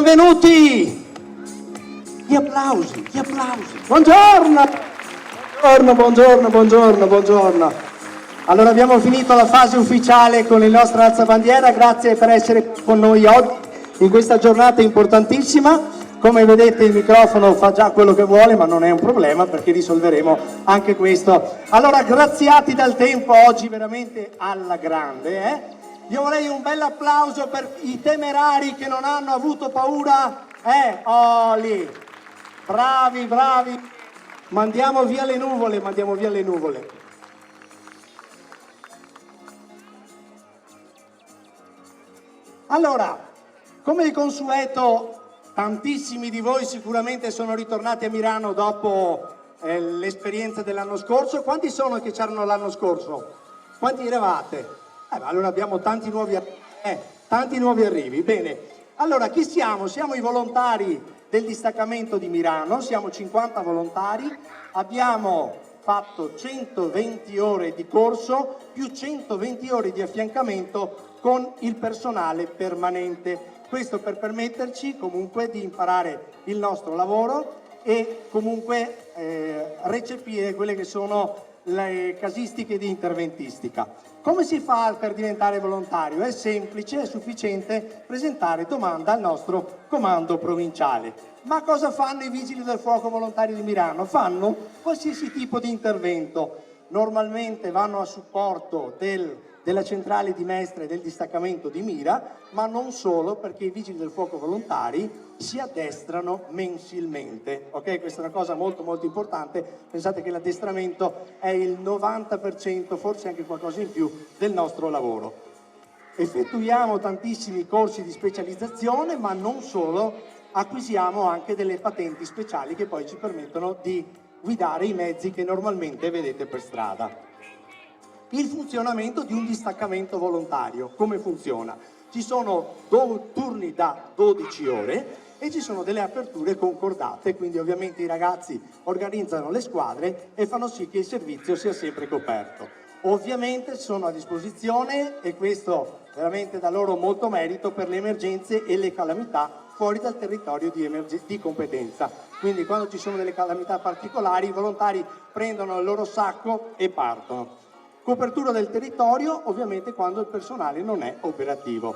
benvenuti! Gli applausi, gli applausi. Buongiorno! Buongiorno, buongiorno, buongiorno, buongiorno. Allora abbiamo finito la fase ufficiale con il nostro alzabandiera, grazie per essere con noi oggi in questa giornata importantissima. Come vedete il microfono fa già quello che vuole, ma non è un problema perché risolveremo anche questo. Allora, graziati dal tempo oggi veramente alla grande. Io vorrei un bel applauso per i temerari che non hanno avuto paura. Oh lì, bravi, bravi. Mandiamo via le nuvole, mandiamo via le nuvole. Allora, come di consueto, tantissimi di voi sicuramente sono ritornati a Milano dopo l'esperienza dell'anno scorso. Quanti sono che c'erano l'anno scorso? Quanti eravate? Allora abbiamo tanti nuovi arrivi. Bene, allora chi siamo? Siamo i volontari del distaccamento di Milano, siamo 50 volontari, abbiamo fatto 120 ore di corso più 120 ore di affiancamento con il personale permanente. Questo per permetterci comunque di imparare il nostro lavoro e comunque recepire quelle che sono le casistiche di interventistica. Come si fa per diventare volontario? È semplice, è sufficiente presentare domanda al nostro comando provinciale. Ma cosa fanno i vigili del fuoco volontari di Milano? Fanno qualsiasi tipo di intervento. Normalmente vanno a supporto della centrale di Mestre e del distaccamento di Mira, ma non solo, perché i vigili del fuoco volontari si addestrano mensilmente, ok? Questa è una cosa molto molto importante. Pensate che l'addestramento è il 90%, forse anche qualcosa in più, del nostro lavoro. Effettuiamo tantissimi corsi di specializzazione, ma non solo, acquisiamo anche delle patenti speciali che poi ci permettono di guidare i mezzi che normalmente vedete per strada. Il funzionamento di un distaccamento volontario, come funziona? Ci sono turni da 12 ore e ci sono delle aperture concordate, quindi ovviamente i ragazzi organizzano le squadre e fanno sì che il servizio sia sempre coperto. Ovviamente sono a disposizione, e questo veramente da loro molto merito, per le emergenze e le calamità fuori dal territorio di competenza. Quindi quando ci sono delle calamità particolari i volontari prendono il loro sacco e partono. Copertura del territorio ovviamente quando il personale non è operativo.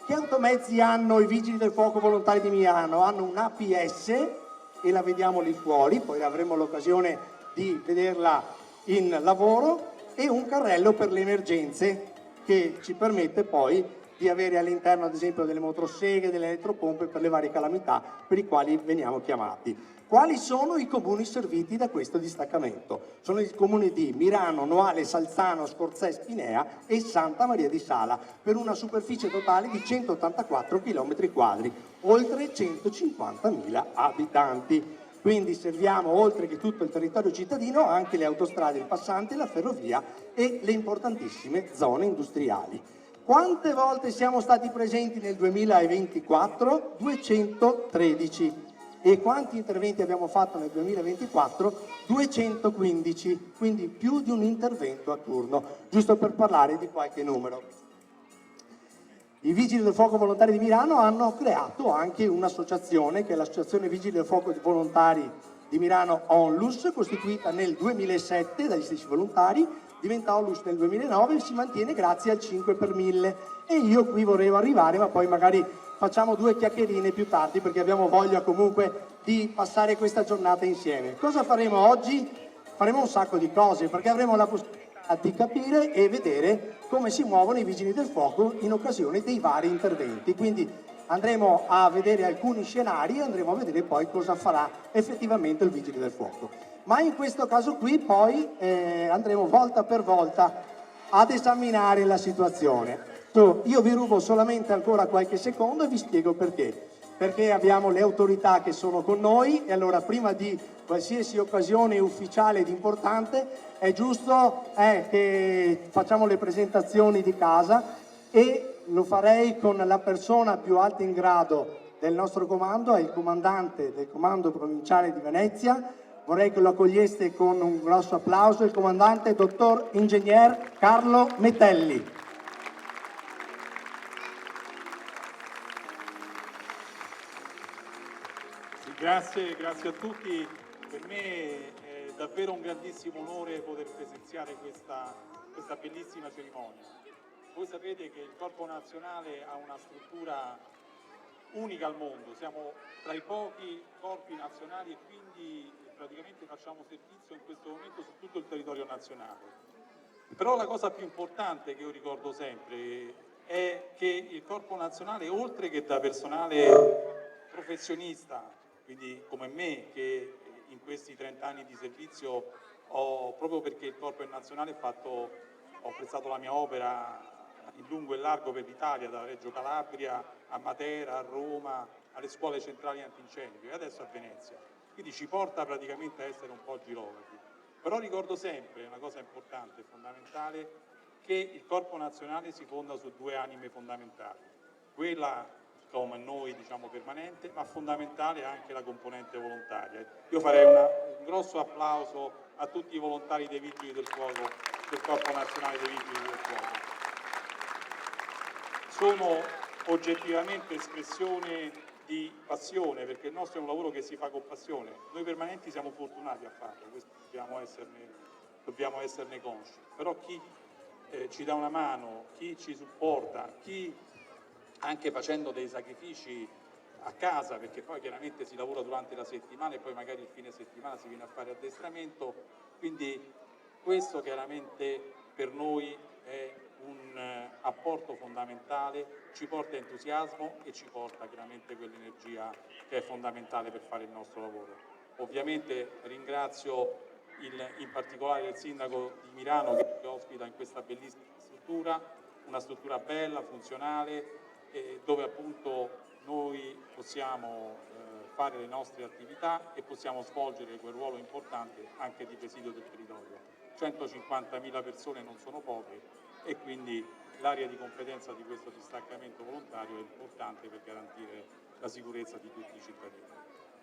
Che automezzi hanno i vigili del fuoco volontari di Milano? Hanno un APS e la vediamo lì fuori, poi avremo l'occasione di vederla in lavoro, e un carrello per le emergenze che ci permette poi di avere all'interno ad esempio delle motoseghe, delle elettropompe per le varie calamità per i quali veniamo chiamati. Quali sono i comuni serviti da questo distaccamento? Sono i comuni di Mirano, Noale, Salzano, Scorzè, Spinea e Santa Maria di Sala, per una superficie totale di 184 km², oltre 150.000 abitanti. Quindi serviamo, oltre che tutto il territorio cittadino, anche le autostrade, il passante, la ferrovia e le importantissime zone industriali. Quante volte siamo stati presenti nel 2024? 213. E quanti interventi abbiamo fatto nel 2024? 215, quindi più di un intervento a turno, giusto per parlare di qualche numero. I Vigili del Fuoco Volontari di Milano hanno creato anche un'associazione, che è l'Associazione Vigili del Fuoco Volontari di Milano Onlus, costituita nel 2007 dagli stessi volontari, diventa Onlus nel 2009 e si mantiene grazie al 5 per 1000. E io qui volevo arrivare, ma poi magari facciamo due chiacchierine più tardi, perché abbiamo voglia comunque di passare questa giornata insieme. Cosa faremo oggi? Faremo un sacco di cose, perché avremo la possibilità di capire e vedere come si muovono i vigili del fuoco in occasione dei vari interventi. Quindi andremo a vedere alcuni scenari e andremo a vedere poi cosa farà effettivamente il vigile del fuoco. Ma in questo caso qui poi andremo volta per volta ad esaminare la situazione. Io vi rubo solamente ancora qualche secondo e vi spiego perché. Perché abbiamo le autorità che sono con noi, e allora prima di qualsiasi occasione ufficiale ed importante è giusto che facciamo le presentazioni di casa, e lo farei con la persona più alta in grado del nostro comando, è il comandante del comando provinciale di Venezia. Vorrei che lo accoglieste con un grosso applauso, il comandante dottor ingegner Carlo Metelli. Grazie a tutti. Per me è davvero un grandissimo onore poter presenziare questa bellissima cerimonia. Voi sapete che il Corpo Nazionale ha una struttura unica al mondo, siamo tra i pochi corpi nazionali e quindi praticamente facciamo servizio in questo momento su tutto il territorio nazionale. Però la cosa più importante che io ricordo sempre è che il Corpo Nazionale, oltre che da personale professionista, quindi come me, che in questi 30 anni di servizio proprio perché il Corpo è nazionale ho prestato la mia opera in lungo e largo per l'Italia, da Reggio Calabria a Matera, a Roma, alle scuole centrali antincendio e adesso a Venezia. Quindi ci porta praticamente a essere un po' girologi. Però ricordo sempre una cosa importante e fondamentale, che il Corpo Nazionale si fonda su due anime fondamentali. Quella, come noi diciamo permanente, ma fondamentale anche la componente volontaria. Io farei un grosso applauso a tutti i volontari dei Vigili del Fuoco, del Corpo Nazionale dei Vigili del Fuoco. Sono oggettivamente espressione di passione, perché il nostro è un lavoro che si fa con passione. Noi permanenti siamo fortunati a farlo, questo dobbiamo esserne consci. Però chi ci dà una mano, chi ci supporta, chi anche facendo dei sacrifici a casa, perché poi chiaramente si lavora durante la settimana e poi magari il fine settimana si viene a fare addestramento, quindi questo chiaramente per noi è un apporto fondamentale, ci porta entusiasmo e ci porta chiaramente quell'energia che è fondamentale per fare il nostro lavoro. Ovviamente ringrazio in particolare il sindaco di Mirano che ospita in questa bellissima struttura, una struttura bella, funzionale, dove appunto noi possiamo fare le nostre attività e possiamo svolgere quel ruolo importante anche di presidio del territorio. 150.000 persone non sono poche e quindi l'area di competenza di questo distaccamento volontario è importante per garantire la sicurezza di tutti i cittadini.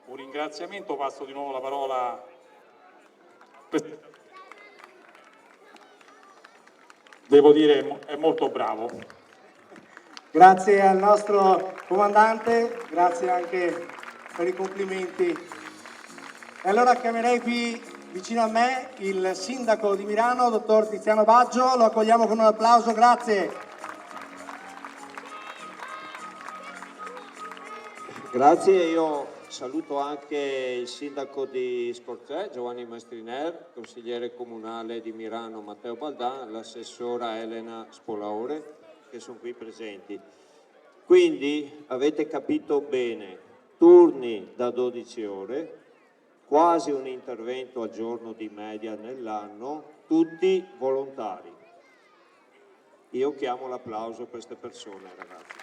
Un ringraziamento, passo di nuovo la parola. Devo dire è molto bravo. Grazie al nostro comandante, grazie anche per i complimenti. E allora chiamerei qui vicino a me il sindaco di Mirano, dottor Tiziano Baggio, lo accogliamo con un applauso, grazie. Grazie, io saluto anche il sindaco di Scorzè, Giovanni Mastriner, consigliere comunale di Mirano Matteo Baldan, l'assessora Elena Spolaore, che sono qui presenti. Quindi avete capito bene, turni da 12 ore, quasi un intervento al giorno di media nell'anno, tutti volontari. Io chiamo l'applauso a queste persone, ragazzi.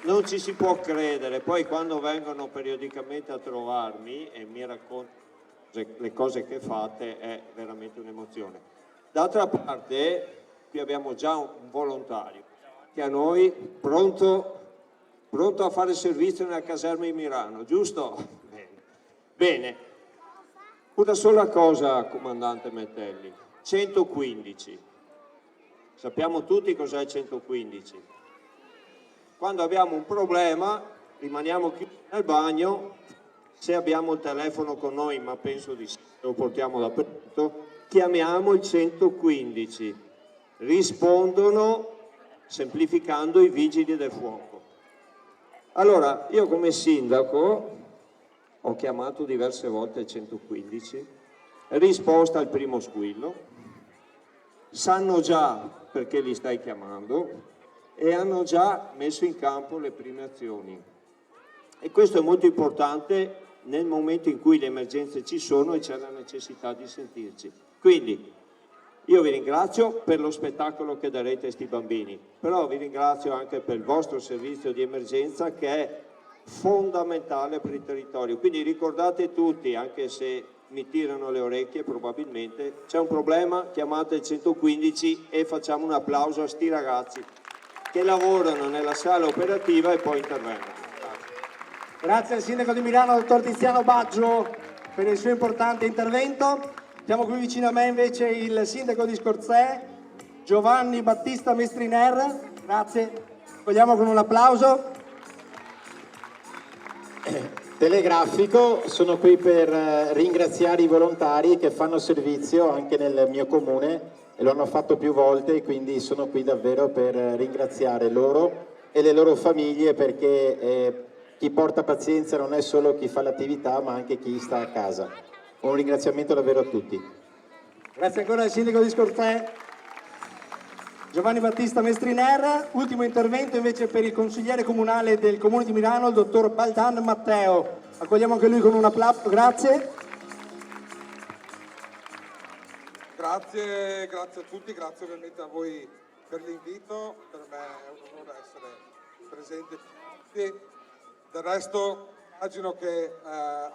Non ci si può credere, poi quando vengono periodicamente a trovarmi e mi raccontano le cose che fate è veramente un'emozione. D'altra parte, qui abbiamo già un volontario che a noi pronto a fare servizio nella caserma di Mirano, giusto? Bene. Una sola cosa, comandante Mettelli, 115. Sappiamo tutti cos'è il 115. Quando abbiamo un problema rimaniamo chiusi nel bagno, se abbiamo il telefono con noi, ma penso di sì, lo portiamo dappertutto, chiamiamo il 115, rispondono semplificando i vigili del fuoco. Allora, io come sindaco ho chiamato diverse volte il 115, risposta al primo squillo, sanno già perché li stai chiamando, e hanno già messo in campo le prime azioni. E questo è molto importante nel momento in cui le emergenze ci sono e c'è la necessità di sentirci. Quindi io vi ringrazio per lo spettacolo che darete a questi bambini, però vi ringrazio anche per il vostro servizio di emergenza che è fondamentale per il territorio. Quindi ricordate tutti, anche se mi tirano le orecchie probabilmente, c'è un problema, chiamate il 115 e facciamo un applauso a sti ragazzi che lavorano nella sala operativa e poi intervengono. Grazie al sindaco di Mirano, dottor Tiziano Baggio, per il suo importante intervento. Abbiamo qui vicino a me invece il sindaco di Scorzè, Giovanni Battista Mestriner. Grazie. Vogliamo con un applauso. Telegrafico, sono qui per ringraziare i volontari che fanno servizio anche nel mio comune e lo hanno fatto più volte, e quindi sono qui davvero per ringraziare loro e le loro famiglie, perché chi porta pazienza non è solo chi fa l'attività ma anche chi sta a casa. Un ringraziamento davvero a tutti. Grazie ancora al sindaco di Scorfè, Giovanni Battista Mestriner. Ultimo intervento invece per il consigliere comunale del Comune di Milano, il dottor Baldan Matteo. Accogliamo anche lui con un applauso, grazie. Grazie a tutti, grazie ovviamente a voi per l'invito, per me è un onore essere presente qui. Del resto immagino che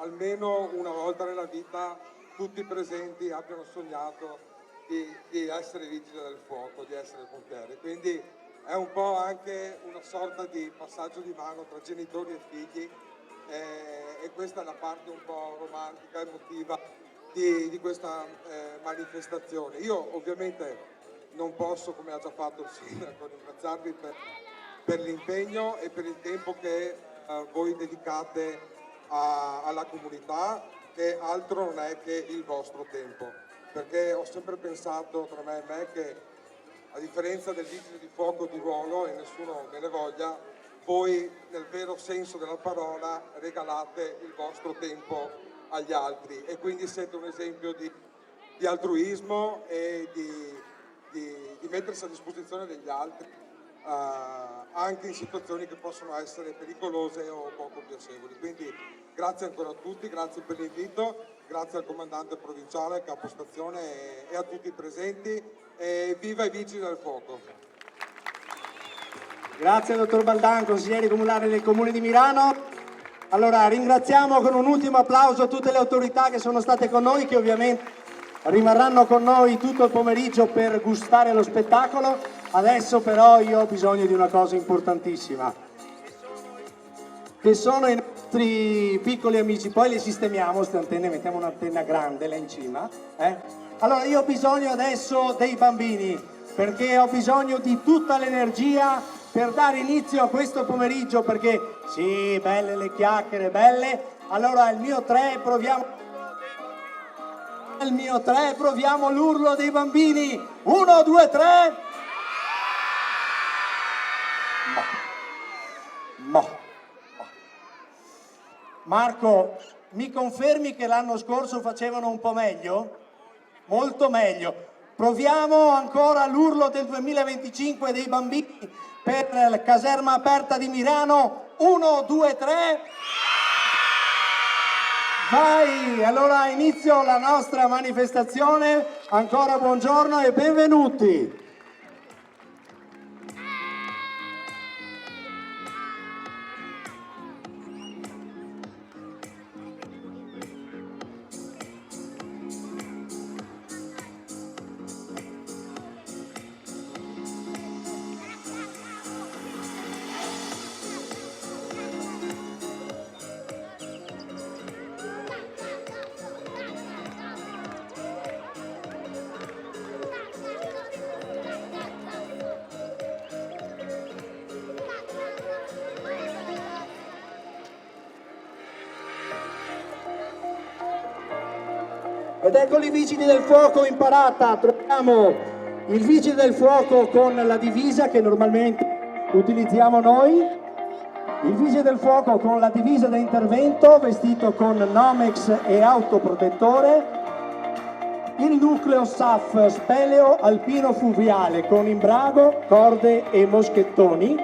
almeno una volta nella vita tutti i presenti abbiano sognato di essere vigili del fuoco, di essere pompieri, quindi è un po' anche una sorta di passaggio di mano tra genitori e figli, e questa è la parte un po' romantica, emotiva di questa manifestazione. Io ovviamente non posso, come ha già fatto il sindaco, ringraziarvi per l'impegno e per il tempo che voi dedicate alla comunità, che altro non è che il vostro tempo, perché ho sempre pensato tra me e me che, a differenza del vigile di fuoco di ruolo, e nessuno me ne voglia, voi nel vero senso della parola regalate il vostro tempo agli altri, e quindi siete un esempio di altruismo e di mettersi a disposizione degli altri, anche in situazioni che possono essere pericolose o poco piacevoli. Quindi grazie ancora a tutti, grazie per l'invito, grazie al comandante provinciale, capostazione e a tutti i presenti, e viva i vigili del fuoco! Grazie dottor Baldan, consigliere comunale del Comune di Milano. Allora ringraziamo con un ultimo applauso tutte le autorità che sono state con noi, che ovviamente rimarranno con noi tutto il pomeriggio per gustare lo spettacolo. Adesso però io ho bisogno di una cosa importantissima, che sono i nostri piccoli amici. Poi le sistemiamo queste antenne, mettiamo un'antenna grande là in cima. Allora io ho bisogno adesso dei bambini, perché ho bisogno di tutta l'energia per dare inizio a questo pomeriggio, perché sì, belle le chiacchiere, belle. Allora il mio 3 proviamo l'urlo dei bambini. 1, 2, 3. Marco, mi confermi che l'anno scorso facevano un po' meglio? Molto meglio. Proviamo ancora l'urlo del 2025 dei bambini per la caserma aperta di Milano. 1, 2, 3. Vai! Allora inizio la nostra manifestazione. Ancora buongiorno e benvenuti. Ed eccoli i vigili del fuoco in parata. Troviamo il vigile del fuoco con la divisa che normalmente utilizziamo noi, il vigile del fuoco con la divisa da intervento vestito con Nomex e autoprotettore, il nucleo SAF Speleo Alpino Fluviale con imbrago, corde e moschettoni.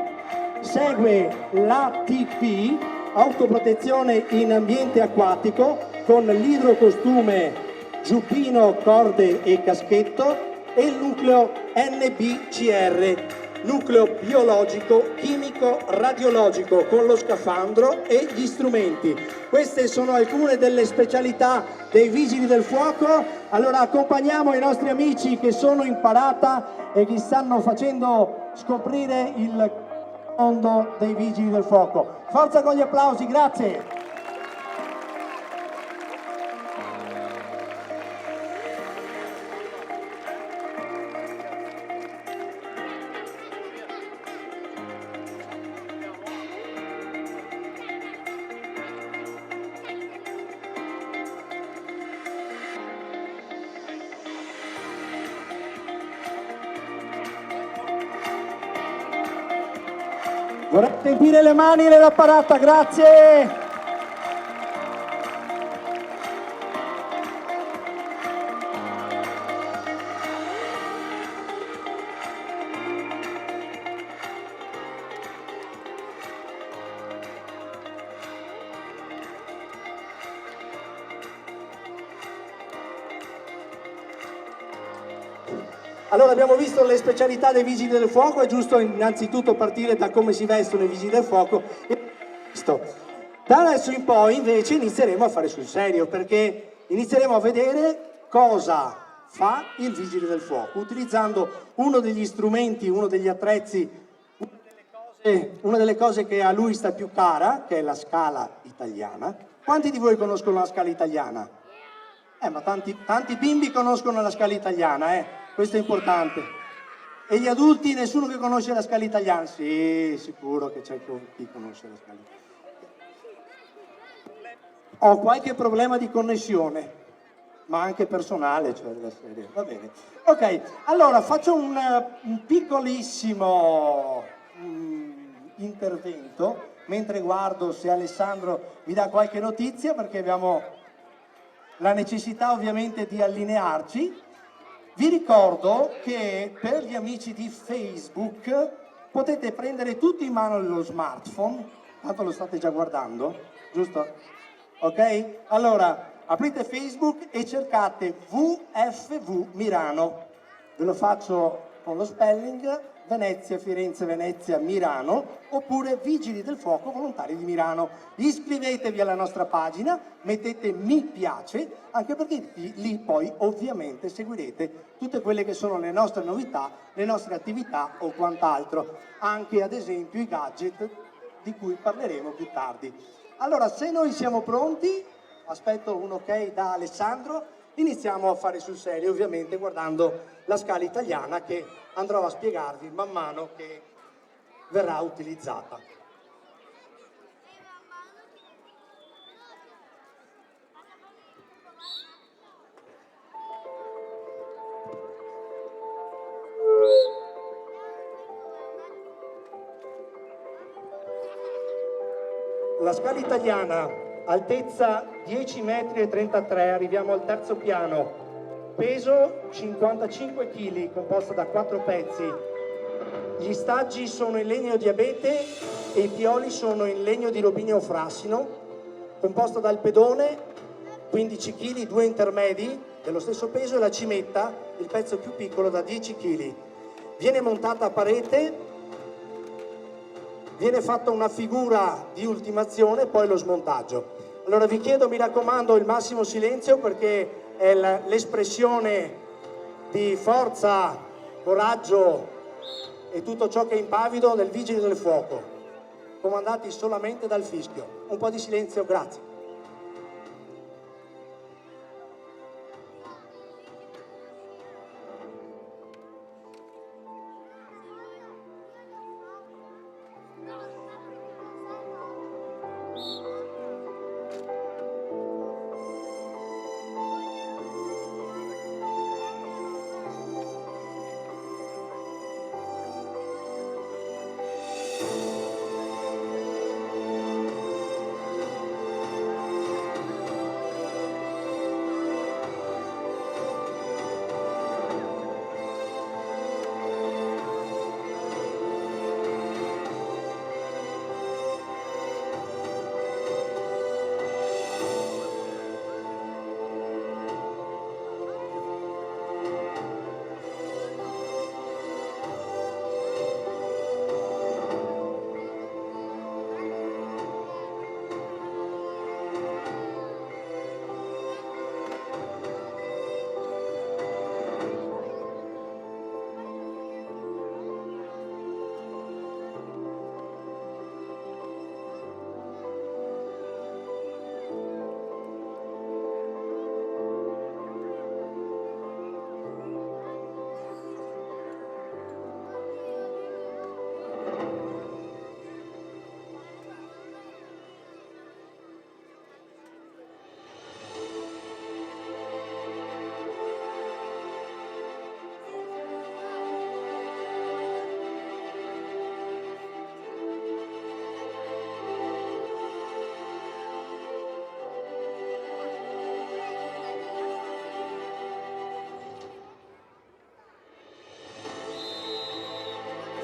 Segue l'ATP, autoprotezione in ambiente acquatico, con l'idrocostume, giubbino, corde e caschetto, e il nucleo NBCR, nucleo biologico, chimico, radiologico, con lo scafandro e gli strumenti. Queste sono alcune delle specialità dei vigili del fuoco. Allora accompagniamo i nostri amici che sono in parata e che stanno facendo scoprire il mondo dei vigili del fuoco. Forza con gli applausi, grazie! Vorrei sentire le mani nella parata, grazie! Allora, abbiamo visto le specialità dei Vigili del Fuoco, è giusto innanzitutto partire da come si vestono i Vigili del Fuoco. Da adesso in poi invece inizieremo a fare sul serio, perché inizieremo a vedere cosa fa il Vigile del Fuoco, utilizzando uno degli strumenti, uno degli attrezzi, una delle cose che a lui sta più cara, che è la scala italiana. Quanti di voi conoscono la scala italiana? Ma tanti bimbi conoscono la scala italiana, questo è importante. E gli adulti, nessuno che conosce la scala italiana? Sì, sicuro che c'è chi conosce la scala italiana. Ho qualche problema di connessione, ma anche personale, cioè della serie. Va bene. Ok, allora faccio un piccolissimo intervento, mentre guardo se Alessandro mi dà qualche notizia, perché abbiamo la necessità ovviamente di allinearci. Vi ricordo che per gli amici di Facebook potete prendere tutti in mano lo smartphone, tanto lo state già guardando, giusto? Ok? Allora, aprite Facebook e cercate VFV Mirano. Ve lo faccio con lo spelling: Venezia, Firenze, Venezia, Mirano, oppure Vigili del Fuoco Volontari di Mirano. Iscrivetevi alla nostra pagina, mettete mi piace, anche perché lì poi ovviamente seguirete tutte quelle che sono le nostre novità, le nostre attività o quant'altro, anche ad esempio i gadget di cui parleremo più tardi. Allora, se noi siamo pronti, aspetto un ok da Alessandro, iniziamo a fare sul serio, ovviamente guardando la scala italiana che andrò a spiegarvi man mano che verrà utilizzata. La scala italiana, altezza 10,33 metri, arriviamo al terzo piano, peso 55 kg, composta da 4 pezzi. Gli staggi sono in legno di abete e i pioli sono in legno di robinio frassino, composto dal pedone, 15 kg, 2 intermedi dello stesso peso, e la cimetta, il pezzo più piccolo, da 10 kg. Viene montata a parete, viene fatta una figura di ultimazione e poi lo smontaggio. Allora vi chiedo, mi raccomando, il massimo silenzio, perché è l'espressione di forza, coraggio e tutto ciò che è impavido del Vigile del Fuoco, comandati solamente dal fischio. Un po' di silenzio, grazie.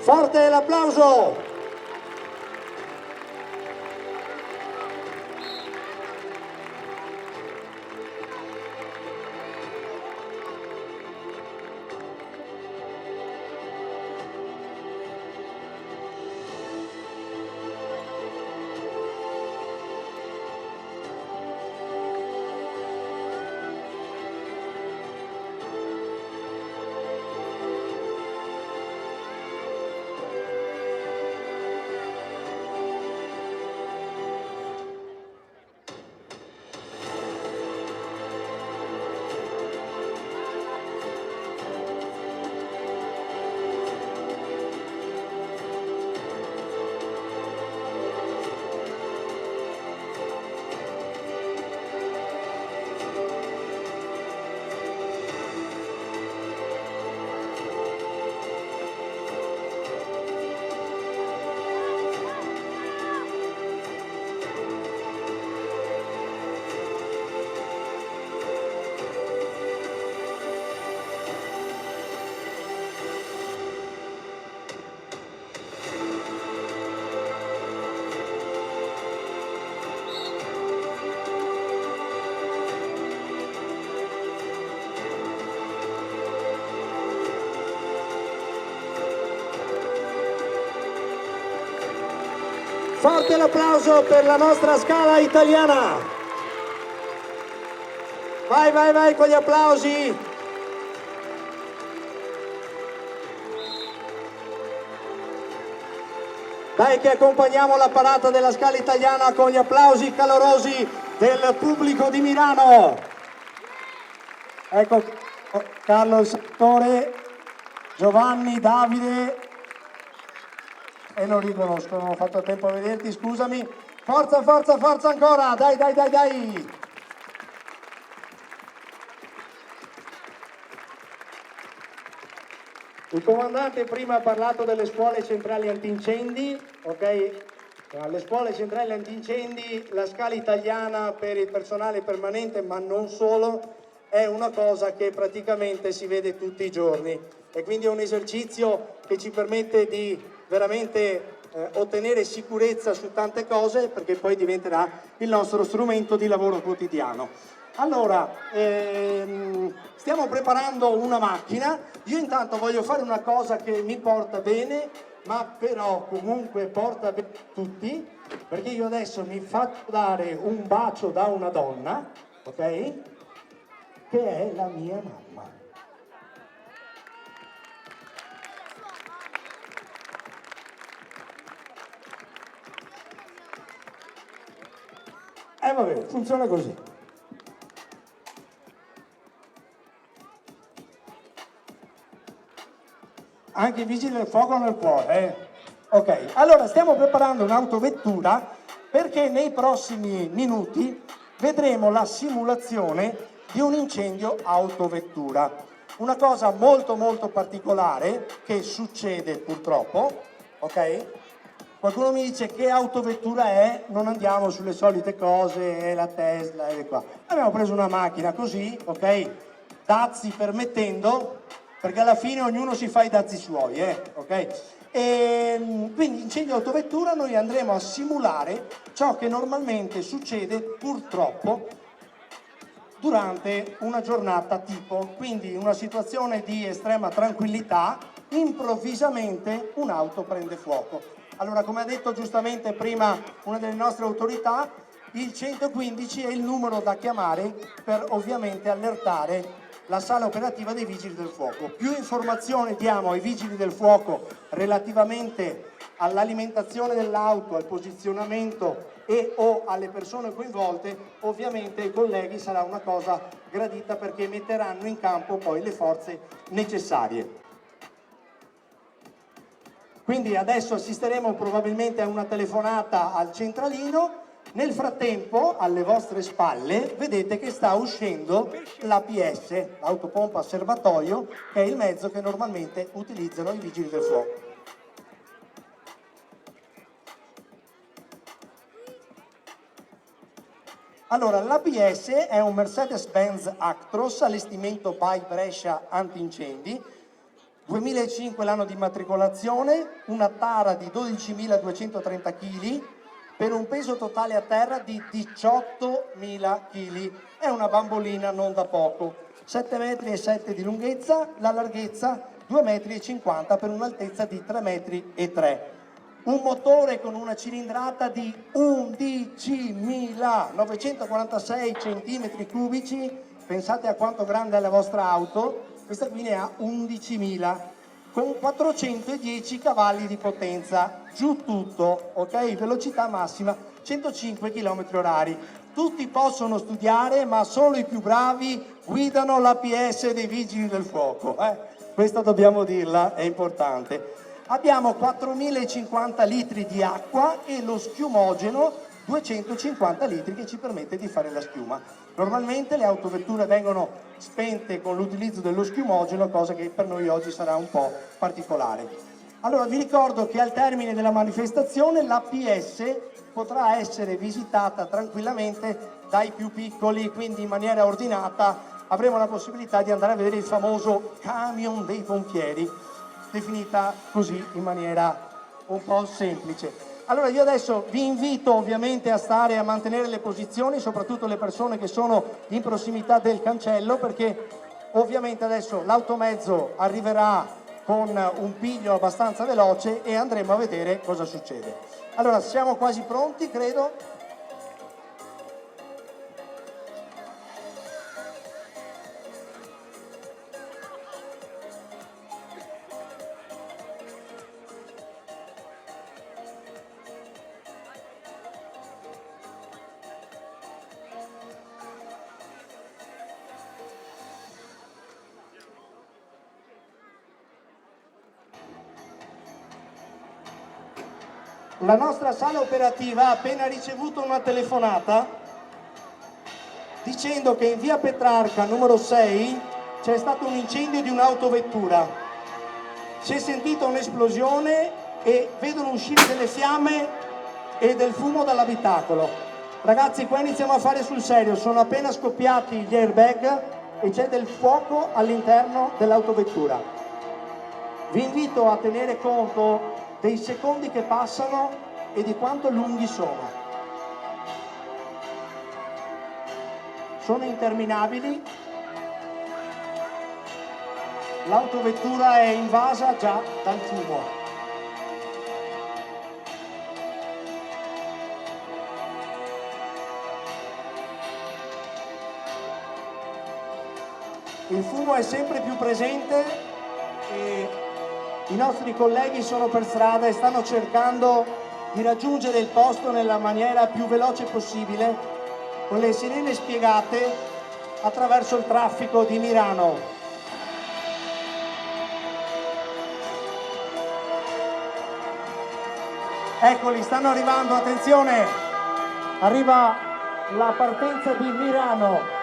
Forte l'applauso! Forte l'applauso per la nostra Scala italiana. Vai, vai, vai con gli applausi. Dai che accompagniamo la parata della Scala italiana con gli applausi calorosi del pubblico di Milano. Ecco Carlo il settore, Giovanni, Davide. E non riconosco, non ho fatto tempo a vederti, scusami. Forza, forza, forza ancora, dai, dai, dai, dai. Il comandante prima ha parlato delle scuole centrali antincendi, ok? Alle scuole centrali antincendi la Scala italiana per il personale permanente, ma non solo, è una cosa che praticamente si vede tutti i giorni e quindi è un esercizio che ci permette di veramente ottenere sicurezza su tante cose, perché poi diventerà il nostro strumento di lavoro quotidiano. Allora, stiamo preparando una macchina. Io intanto voglio fare una cosa che mi porta bene, ma però comunque porta bene tutti, perché io adesso mi faccio dare un bacio da una donna, ok? Che è la mia mamma. Vabbè, funziona così. Anche i vigili del fuoco nel cuore, Ok, allora stiamo preparando un'autovettura perché nei prossimi minuti vedremo la simulazione di un incendio autovettura. Una cosa molto molto particolare che succede purtroppo, ok? Qualcuno mi dice che autovettura è, non andiamo sulle solite cose, è la Tesla, è qua. Abbiamo preso una macchina così, ok? Dazi permettendo, perché alla fine ognuno si fa i dazi suoi, ok? E quindi incendio autovettura noi andremo a simulare ciò che normalmente succede purtroppo durante una giornata tipo, quindi in una situazione di estrema tranquillità, improvvisamente un'auto prende fuoco. Allora, come ha detto giustamente prima una delle nostre autorità, il 115 è il numero da chiamare per ovviamente allertare la sala operativa dei Vigili del Fuoco. Più informazioni diamo ai Vigili del Fuoco relativamente all'alimentazione dell'auto, al posizionamento e o alle persone coinvolte, ovviamente ai colleghi sarà una cosa gradita perché metteranno in campo poi le forze necessarie. Quindi adesso assisteremo probabilmente a una telefonata al centralino. Nel frattempo, alle vostre spalle, vedete che sta uscendo l'APS, l'autopompa a serbatoio, che è il mezzo che normalmente utilizzano i Vigili del Fuoco. Allora, l'APS è un Mercedes-Benz Actros, allestimento by Brescia antincendi, 2005 l'anno di immatricolazione, una tara di 12.230 kg per un peso totale a terra di 18.000 kg. È una bambolina non da poco. 7,7 metri di lunghezza, la larghezza 2,50 metri per un'altezza di 3,3 metri. Un motore con una cilindrata di 11.946 centimetri cubici. Pensate a quanto grande è la vostra auto. Questa qui ne ha 11.000 con 410 cavalli di potenza, giù tutto, ok? Velocità massima 105 km/h. Tutti possono studiare, ma solo i più bravi guidano l'APS dei Vigili del Fuoco. Questa dobbiamo dirla, è importante. Abbiamo 4.050 litri di acqua e lo schiumogeno 250 litri che ci permette di fare la schiuma. Normalmente le autovetture vengono spente con l'utilizzo dello schiumogeno, cosa che per noi oggi sarà un po' particolare. Allora vi ricordo che al termine della manifestazione l'APS potrà essere visitata tranquillamente dai più piccoli, quindi in maniera ordinata avremo la possibilità di andare a vedere il famoso camion dei pompieri, definita così in maniera un po' semplice. Allora io adesso vi invito ovviamente a stare a mantenere le posizioni, soprattutto le persone che sono in prossimità del cancello, perché ovviamente adesso l'automezzo arriverà con un piglio abbastanza veloce e andremo a vedere cosa succede. Allora siamo quasi pronti, credo. La nostra sala operativa ha appena ricevuto una telefonata dicendo che in via Petrarca numero 6 c'è stato un incendio di un'autovettura. Si è sentita un'esplosione e vedono uscire delle fiamme e del fumo dall'abitacolo. Ragazzi, qua iniziamo a fare sul serio, sono appena scoppiati gli airbag e c'è del fuoco all'interno dell'autovettura. Vi invito a tenere conto dei secondi che passano e di quanto lunghi sono. Sono interminabili. L'autovettura è invasa già dal fumo. Il fumo è sempre più presente e i nostri colleghi sono per strada e stanno cercando di raggiungere il posto nella maniera più veloce possibile, con le sirene spiegate attraverso il traffico di Mirano. Eccoli, stanno arrivando, attenzione! Arriva la partenza di Mirano.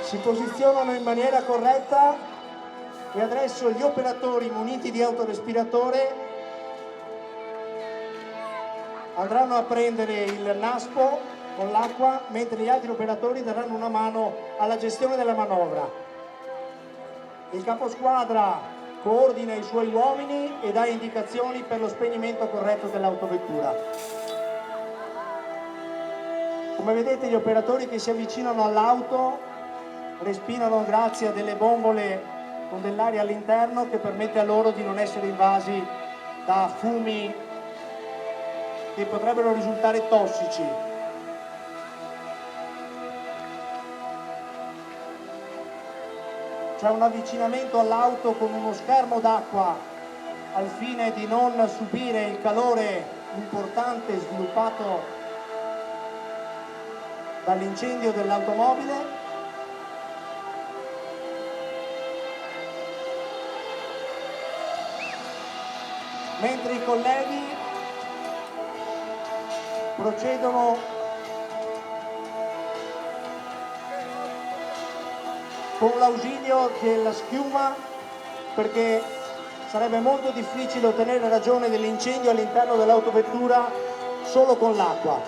Si posizionano in maniera corretta e adesso gli operatori muniti di autorespiratore andranno a prendere il naspo con l'acqua, mentre gli altri operatori daranno una mano alla gestione della manovra. Il caposquadra coordina i suoi uomini e dà indicazioni per lo spegnimento corretto dell'autovettura. Come vedete, gli operatori che si avvicinano all'auto respirano grazie a delle bombole con dell'aria all'interno che permette a loro di non essere invasi da fumi che potrebbero risultare tossici. C'è un avvicinamento all'auto con uno schermo d'acqua al fine di non subire il calore importante sviluppato dall'incendio dell'automobile. Mentre i colleghi procedono con l'ausilio della schiuma, perché sarebbe molto difficile ottenere ragione dell'incendio all'interno dell'autovettura solo con l'acqua.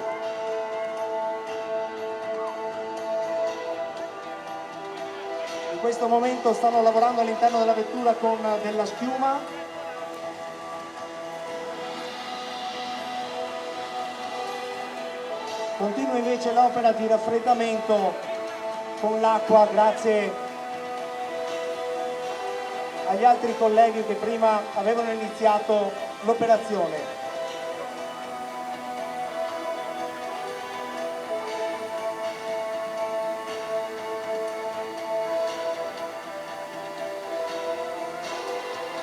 In questo momento stanno lavorando all'interno della vettura con della schiuma. Continua invece l'opera di raffreddamento con l'acqua grazie agli altri colleghi che prima avevano iniziato l'operazione.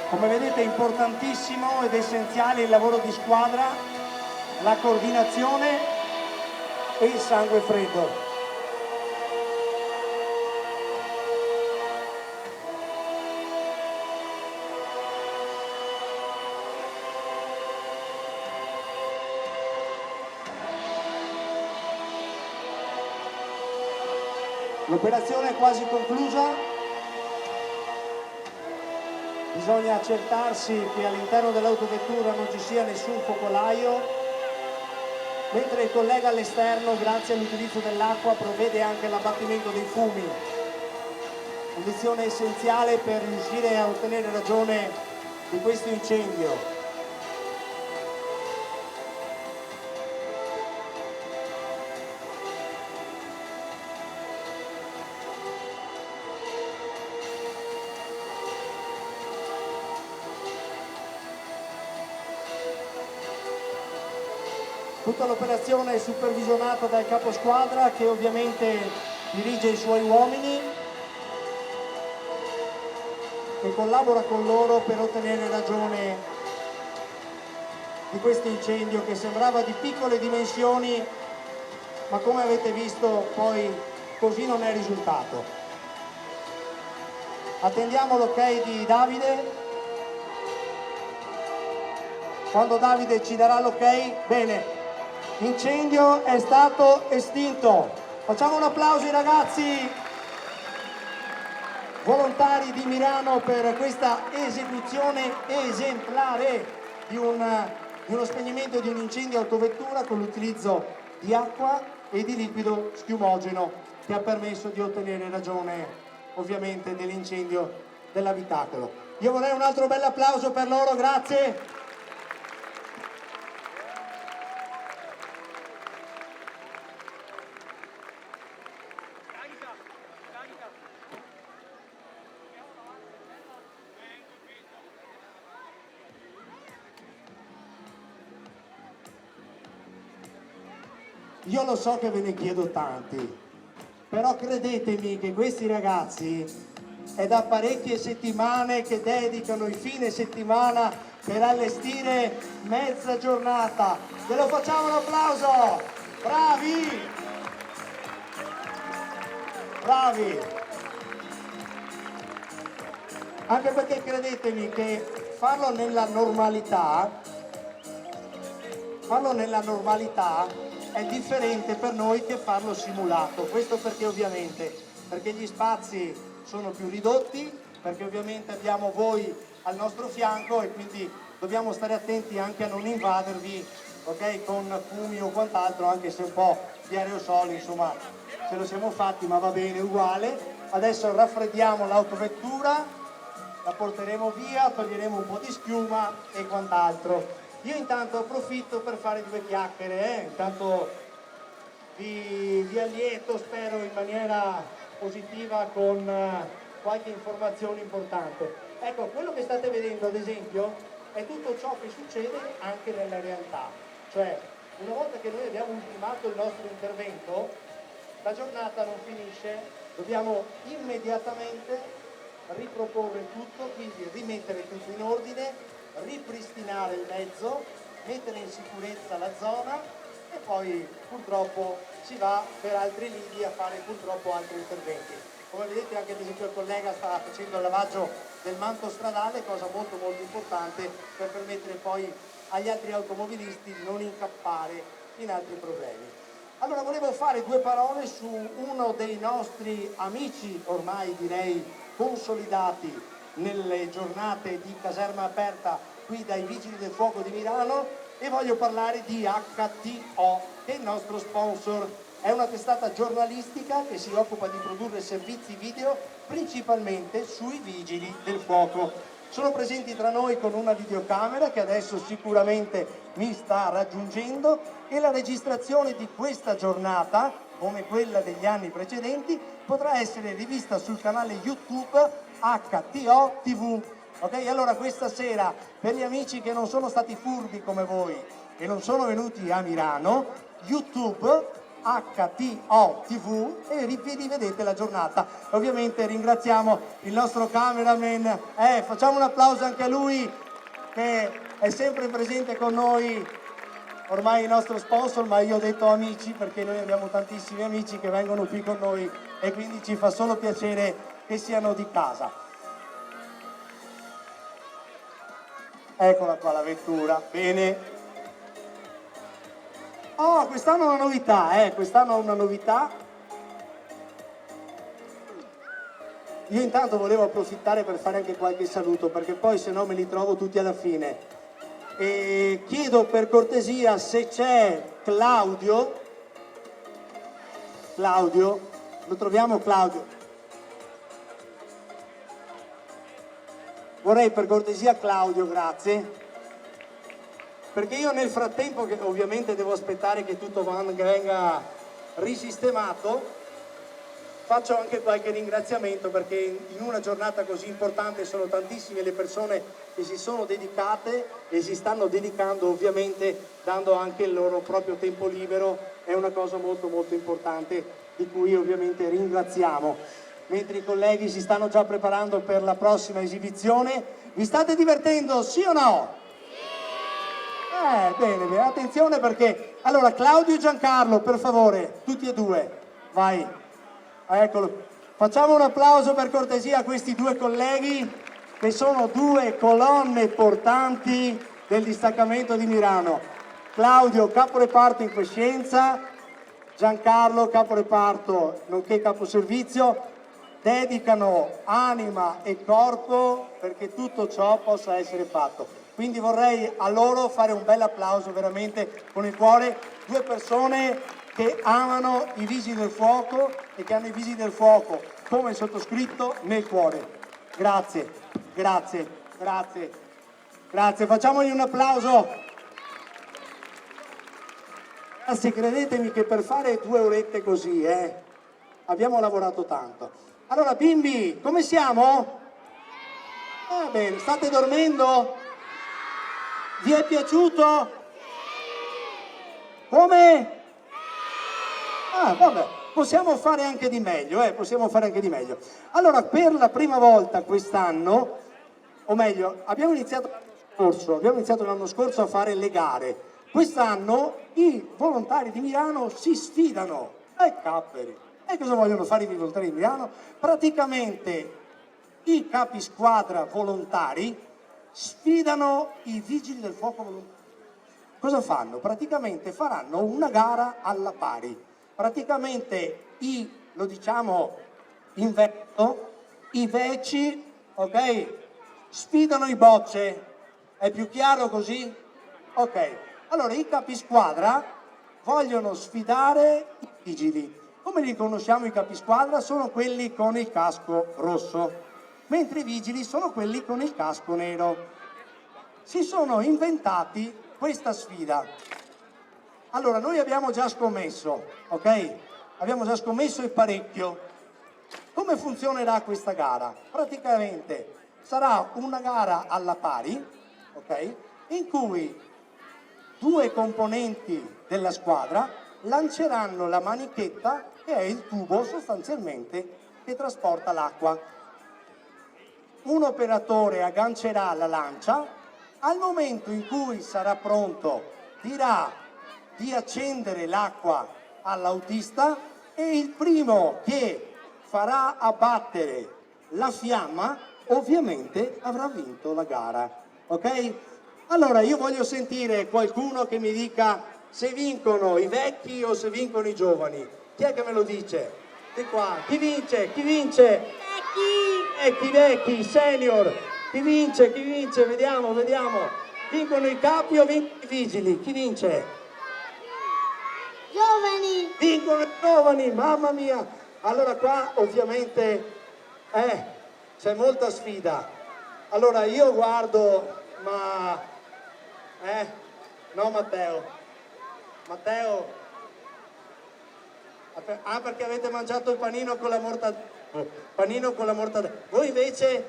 Come vedete è importantissimo ed essenziale il lavoro di squadra, la coordinazione e il sangue freddo. L'operazione è quasi conclusa, bisogna accertarsi che all'interno dell'autovettura non ci sia nessun focolaio, mentre il collega all'esterno, grazie all'utilizzo dell'acqua, provvede anche all'abbattimento dei fumi, condizione essenziale per riuscire a ottenere ragione di questo incendio. Tutta l'operazione è supervisionata dal caposquadra che ovviamente dirige i suoi uomini e collabora con loro per ottenere ragione di questo incendio che sembrava di piccole dimensioni, ma come avete visto poi così non è risultato. Attendiamo l'ok di Davide. Quando Davide ci darà l'ok, bene. L'incendio è stato estinto. Facciamo un applauso ai ragazzi volontari di Mirano per questa esecuzione esemplare di uno spegnimento di un incendio autovettura con l'utilizzo di acqua e di liquido schiumogeno che ha permesso di ottenere ragione ovviamente dell'incendio dell'abitacolo. Io vorrei un altro bel applauso per loro, grazie. Io lo so che ve ne chiedo tanti, però credetemi che questi ragazzi è da parecchie settimane che dedicano il fine settimana per allestire mezza giornata. Ve lo facciamo un applauso! Bravi! Bravi! Anche perché credetemi che farlo nella normalità è differente per noi che farlo simulato. Questo perché ovviamente gli spazi sono più ridotti, perché ovviamente abbiamo voi al nostro fianco e quindi dobbiamo stare attenti anche a non invadervi, ok, con fumi o quant'altro, anche se un po' di aerosoli insomma ce lo siamo fatti, ma va bene uguale. Adesso raffreddiamo l'autovettura, la porteremo via, toglieremo un po' di schiuma e quant'altro. Io intanto approfitto per fare due chiacchiere, intanto vi allieto, spero in maniera positiva, con qualche informazione importante. Ecco, quello che state vedendo ad esempio è tutto ciò che succede anche nella realtà, cioè una volta che noi abbiamo ultimato il nostro intervento, la giornata non finisce, dobbiamo immediatamente riproporre tutto, quindi rimettere tutto in ordine, ripristinare il mezzo, mettere in sicurezza la zona e poi purtroppo si va per altri lidi a fare purtroppo altri interventi. Come vedete anche ad esempio il collega sta facendo il lavaggio del manto stradale, cosa molto importante per permettere poi agli altri automobilisti di non incappare in altri problemi. Allora volevo fare due parole su uno dei nostri amici, ormai direi consolidati nelle giornate di caserma aperta qui dai Vigili del Fuoco di Milano, e voglio parlare di HTO, che è il nostro sponsor. È una testata giornalistica che si occupa di produrre servizi video principalmente sui Vigili del Fuoco. Sono presenti tra noi con una videocamera che adesso sicuramente mi sta raggiungendo, e la registrazione di questa giornata, come quella degli anni precedenti, potrà essere rivista sul canale YouTube HTO TV. Ok? Allora questa sera, per gli amici che non sono stati furbi come voi e non sono venuti a Milano, YouTube HTO TV, e rivedete la giornata. Ovviamente ringraziamo il nostro cameraman, facciamo un applauso anche a lui che è sempre presente con noi, ormai il nostro sponsor, ma io ho detto amici perché noi abbiamo tantissimi amici che vengono qui con noi e quindi ci fa solo piacere che siano di casa. Eccola qua la vettura, bene. Oh, quest'anno una novità, quest'anno una novità. Io intanto volevo approfittare per fare anche qualche saluto, perché poi se no me li trovo tutti alla fine. E chiedo per cortesia se c'è Claudio, lo troviamo Claudio? Vorrei per cortesia Claudio, grazie. Perché io nel frattempo, che ovviamente devo aspettare che tutto venga risistemato, faccio anche qualche ringraziamento, perché in una giornata così importante sono tantissime le persone che si sono dedicate e si stanno dedicando, ovviamente dando anche il loro proprio tempo libero. È una cosa molto molto importante di cui ovviamente ringraziamo. Mentre i colleghi si stanno già preparando per la prossima esibizione, vi state divertendo, sì o no? Bene, bene, attenzione perché... Allora, Claudio e Giancarlo, per favore, tutti e due, vai. Eccolo. Facciamo un applauso per cortesia a questi due colleghi, che sono due colonne portanti del distaccamento di Milano. Claudio, caporeparto in quiescenza, Giancarlo, caporeparto nonché caposervizio, dedicano anima e corpo perché tutto ciò possa essere fatto. Quindi vorrei a loro fare un bel applauso veramente con il cuore, due persone che amano i Vigili del Fuoco e che hanno i Vigili del Fuoco come il sottoscritto nel cuore. Grazie, grazie, grazie, grazie, facciamogli un applauso. Ragazzi, credetemi che per fare 2 orette così, abbiamo lavorato tanto. Allora bimbi, come siamo? Bene, state dormendo? Vi è piaciuto? Come? Vabbè, possiamo fare anche di meglio, possiamo fare anche di meglio. Allora, per la prima volta quest'anno, o meglio, abbiamo iniziato l'anno scorso a fare le gare. Quest'anno i volontari di Milano si sfidano ai capperi. E cosa vogliono fare i volontari di Milano? Praticamente i capisquadra volontari sfidano i Vigili del Fuoco volontari. Cosa fanno? Praticamente faranno una gara alla pari. Praticamente lo diciamo in veneto, i veci, ok, sfidano i bocce. È più chiaro così? Ok. Allora i capisquadra vogliono sfidare i vigili. Come li conosciamo i capisquadra? Sono quelli con il casco rosso, mentre i vigili sono quelli con il casco nero. Si sono inventati questa sfida. Allora, noi abbiamo già scommesso, ok? Abbiamo già scommesso e parecchio. Come funzionerà questa gara? Praticamente sarà una gara alla pari, ok? In cui 2 componenti della squadra lanceranno la manichetta, che è il tubo sostanzialmente che trasporta l'acqua. Un operatore aggancerà la lancia, al momento in cui sarà pronto dirà di accendere l'acqua all'autista e il primo che farà abbattere la fiamma ovviamente avrà vinto la gara, ok? Allora io voglio sentire qualcuno che mi dica se vincono i vecchi o se vincono i giovani? Chi è che me lo dice? Di qua, chi vince? Chi vince? Vecchi, vecchi, i senior. Chi vince? Chi vince? Vediamo, vediamo. Vincono i capi o vincono i vigili? Chi vince? Giovani! Vincono i giovani, mamma mia! Allora qua ovviamente c'è molta sfida. Allora io guardo, ma no Matteo, perché avete mangiato il panino con la mortadella. Voi invece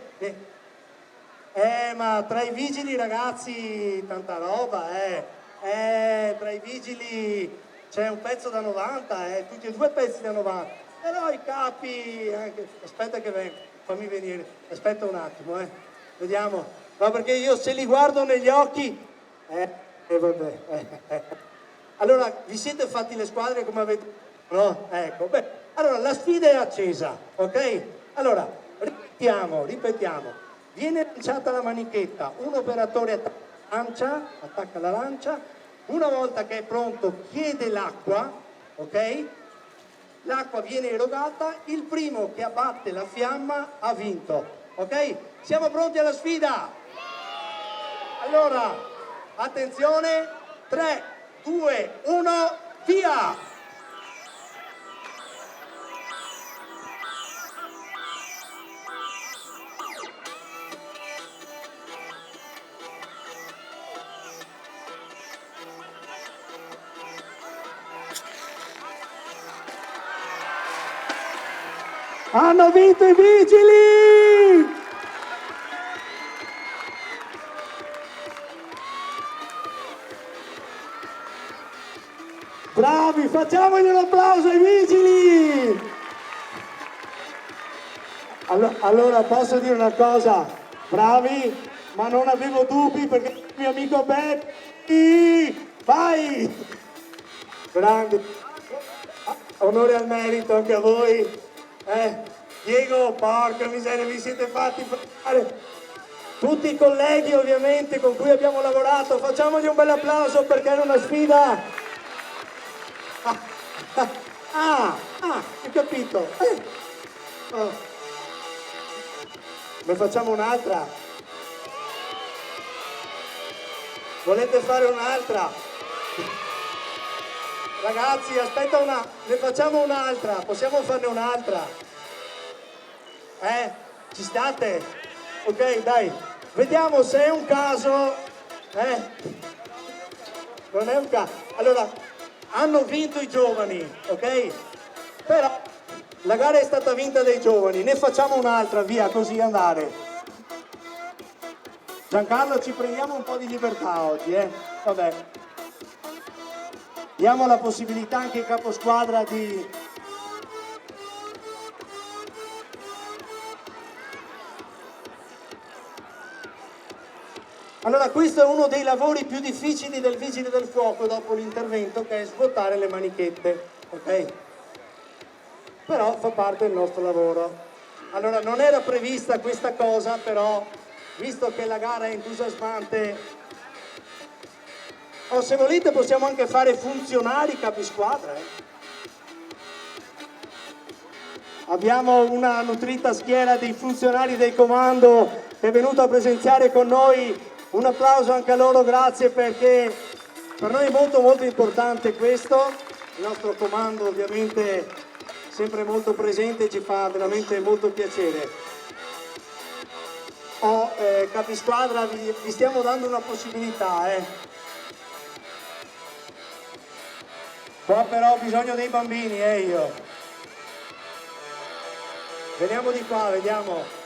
ma tra i vigili ragazzi tanta roba, tra i vigili c'è un pezzo da 90, tutti e due pezzi da 90, però i capi, aspetta che vengo, fammi venire, aspetta un attimo, vediamo, no perché io se li guardo negli occhi, vabbè, allora vi siete fatti le squadre come avete, no? Ecco, beh, allora la sfida è accesa, ok? Allora, ripetiamo, viene lanciata la manichetta, un operatore attacca la lancia, una volta che è pronto chiede l'acqua, ok? L'acqua viene erogata, il primo che abbatte la fiamma ha vinto, ok? Siamo pronti alla sfida? Allora, attenzione, 3, 2, 1, via! Hanno vinto i vigili! Bravi, facciamogli un applauso ai vigili! Allora posso dire una cosa, bravi, ma non avevo dubbi perché il mio amico Beppe, vai! Grande, onore al merito anche a voi. Diego, porca miseria, vi siete fatti fare. Tutti i colleghi ovviamente con cui abbiamo lavorato, facciamogli un bel applauso perché era una sfida. Ho capito. Ne facciamo un'altra? Volete fare un'altra? Ragazzi, aspetta ne facciamo un'altra, possiamo farne un'altra? Ci state? Ok, dai, vediamo se è un caso, Non è un caso. Allora, hanno vinto i giovani, ok? Però la gara è stata vinta dai giovani, ne facciamo un'altra, via, così andare. Giancarlo, ci prendiamo un po' di libertà oggi, Vabbè. Diamo la possibilità anche ai caposquadra di... Allora, questo è uno dei lavori più difficili del Vigile del Fuoco dopo l'intervento, che è svuotare le manichette, ok? Però fa parte del nostro lavoro. Allora, non era prevista questa cosa, però, visto che la gara è entusiasmante... se volete possiamo anche fare funzionari capisquadra. Abbiamo una nutrita schiera di funzionari del comando che è venuta a presenziare con noi. Un applauso anche a loro, grazie, perché per noi è molto molto importante questo. Il nostro comando ovviamente sempre molto presente, ci fa veramente molto piacere. Capisquadra, vi stiamo dando una possibilità, Qua però ho bisogno dei bambini, io. Veniamo di qua, vediamo.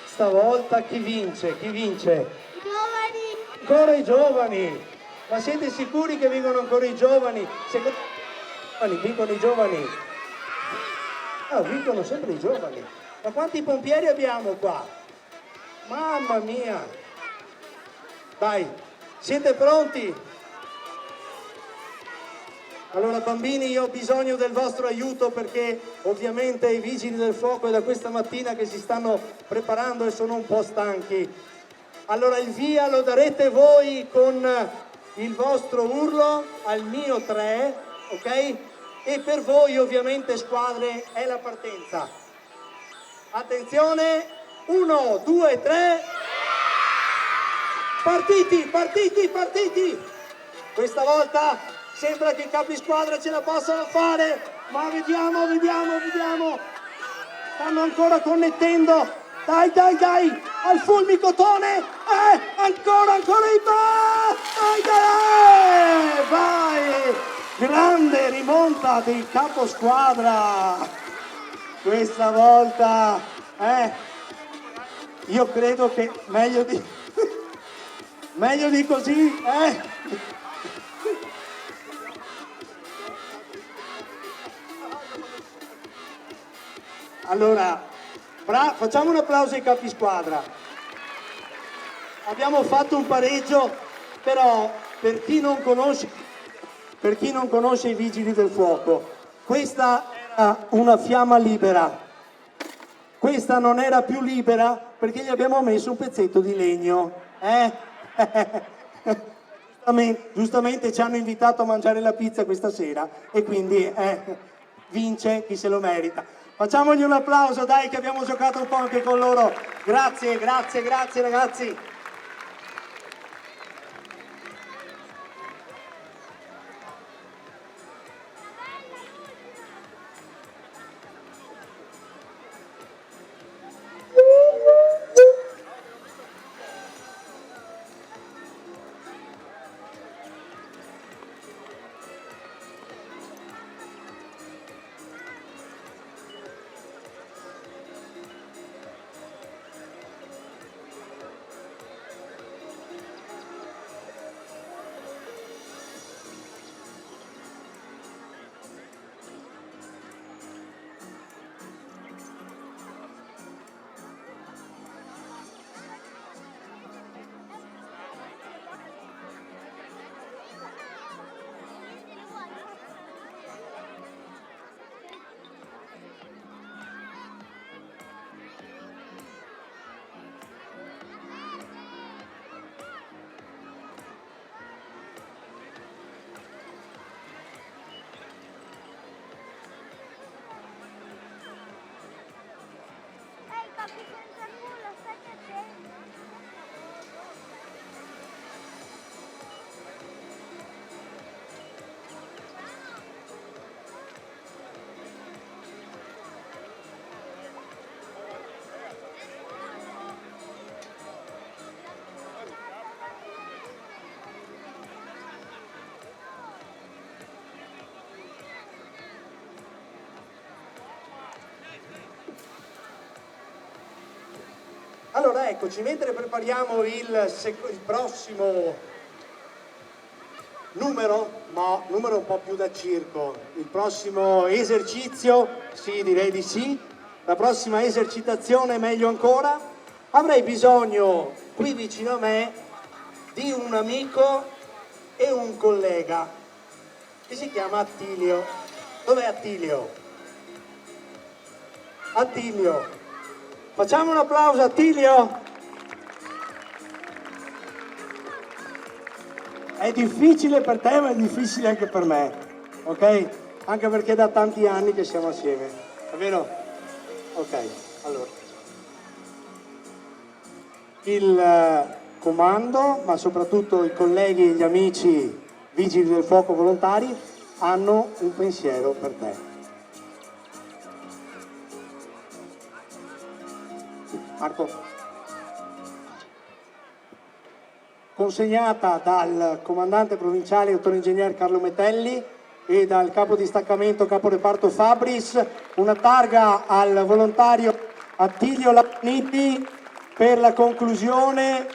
Stavolta chi vince? Chi vince? Giovani! Ancora i giovani! Ma siete sicuri che vincono ancora i giovani? Vincono i giovani? Vincono sempre i giovani. Ma quanti pompieri abbiamo qua? Mamma mia! Dai, siete pronti? Allora bambini, io ho bisogno del vostro aiuto perché ovviamente i vigili del fuoco è da questa mattina che si stanno preparando e sono un po' stanchi. Allora il via lo darete voi con il vostro urlo al mio 3, ok? E per voi ovviamente squadre è la partenza. Attenzione, 1, 2, 3. Partiti, partiti, partiti! Questa volta sembra che i capisquadra ce la possano fare, ma vediamo, vediamo, vediamo. Stanno ancora connettendo. Dai, dai, dai, al fulmicotone. Ancora in dai, vai. Grande rimonta del caposquadra. Questa volta, io credo che meglio di così, Allora, facciamo un applauso ai capisquadra. Abbiamo fatto un pareggio, però per chi non conosce i vigili del fuoco, questa era una fiamma libera. Questa non era più libera perché gli abbiamo messo un pezzetto di legno. Giustamente ci hanno invitato a mangiare la pizza questa sera e quindi vince chi se lo merita. Facciamogli un applauso, dai, che abbiamo giocato un po' anche con loro. Grazie, grazie, grazie ragazzi. Allora eccoci, mentre prepariamo il prossimo numero un po' più da circo, il prossimo esercizio, sì direi di sì, la prossima esercitazione meglio ancora, avrei bisogno qui vicino a me di un amico e un collega che si chiama Attilio. Dov'è Attilio? Attilio. Facciamo un applauso a Attilio. È difficile per te, ma è difficile anche per me, ok? Anche perché da tanti anni che siamo assieme, è vero? Ok, allora. Il comando, ma soprattutto i colleghi e gli amici vigili del fuoco volontari hanno un pensiero per te. Marco, consegnata dal comandante provinciale dottor ingegner Carlo Metelli e dal capo distaccamento capo reparto Fabris, una targa al volontario Attilio Lapniti per la conclusione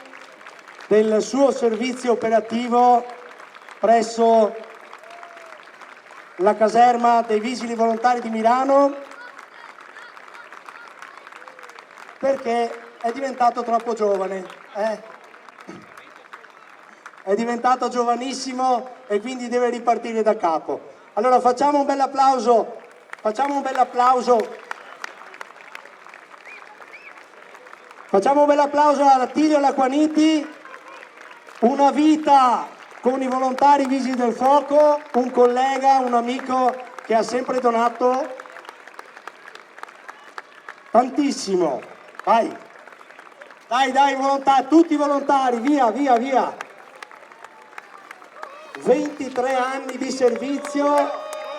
del suo servizio operativo presso la caserma dei vigili volontari di Milano, perché è diventato troppo giovane, È diventato giovanissimo e quindi deve ripartire da capo. Allora facciamo un bel applauso, facciamo un bel applauso a Attilio Laquaniti, una vita con i volontari Vigili del Fuoco, un collega, un amico che ha sempre donato tantissimo. Vai, dai volontari, tutti volontari, via. 23 anni di servizio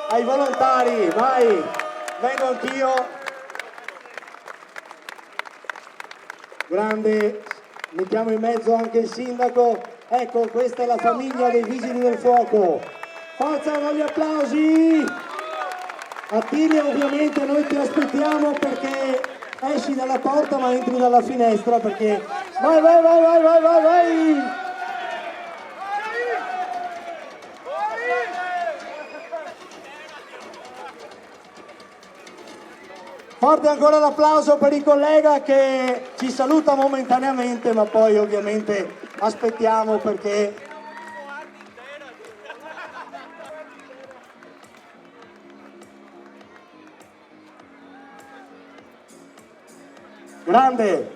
ai volontari, vai, vengo anch'io. Grande, mettiamo in mezzo anche il sindaco. Ecco, questa è la famiglia dei Vigili del Fuoco. Forza, gli applausi! Attilio, ovviamente noi ti aspettiamo perché esci dalla porta ma entri dalla finestra perché... Vai! Forte ancora l'applauso per il collega che ci saluta momentaneamente, ma poi ovviamente aspettiamo perché... Grande!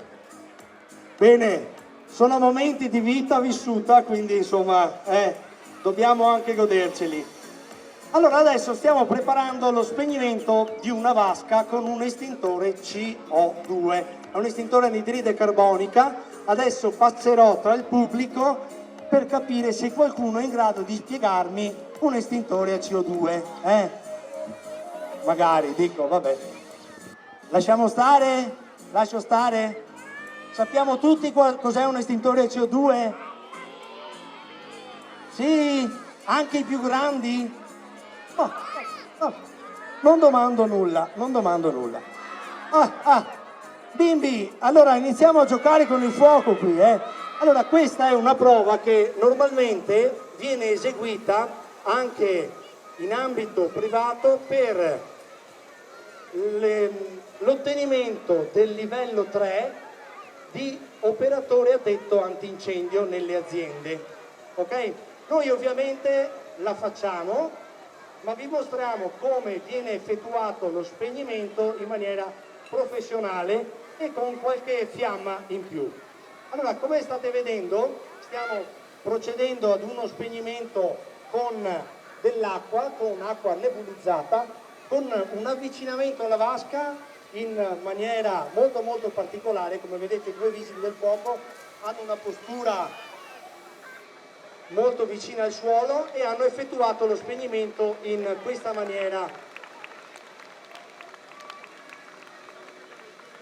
Bene, sono momenti di vita vissuta, quindi insomma dobbiamo anche goderceli. Allora adesso stiamo preparando lo spegnimento di una vasca con un estintore CO2, è un estintore anidride carbonica. Adesso passerò tra il pubblico per capire se qualcuno è in grado di spiegarmi un estintore a CO2. Magari, dico, vabbè. Lasciamo stare? Lascio stare? Sappiamo tutti cos'è un estintore a CO2? Sì? Anche i più grandi? No, non domando nulla. Bimbi, allora iniziamo a giocare con il fuoco qui, Allora, questa è una prova che normalmente viene eseguita anche in ambito privato per l'ottenimento del livello 3 di operatore addetto antincendio nelle aziende. Ok? Noi ovviamente la facciamo, ma vi mostriamo come viene effettuato lo spegnimento in maniera professionale e con qualche fiamma in più. Allora, come state vedendo, stiamo procedendo ad uno spegnimento con dell'acqua, con acqua nebulizzata, con un avvicinamento alla vasca in maniera molto particolare. Come vedete, i due vigili del fuoco hanno una postura molto vicina al suolo e hanno effettuato lo spegnimento in questa maniera.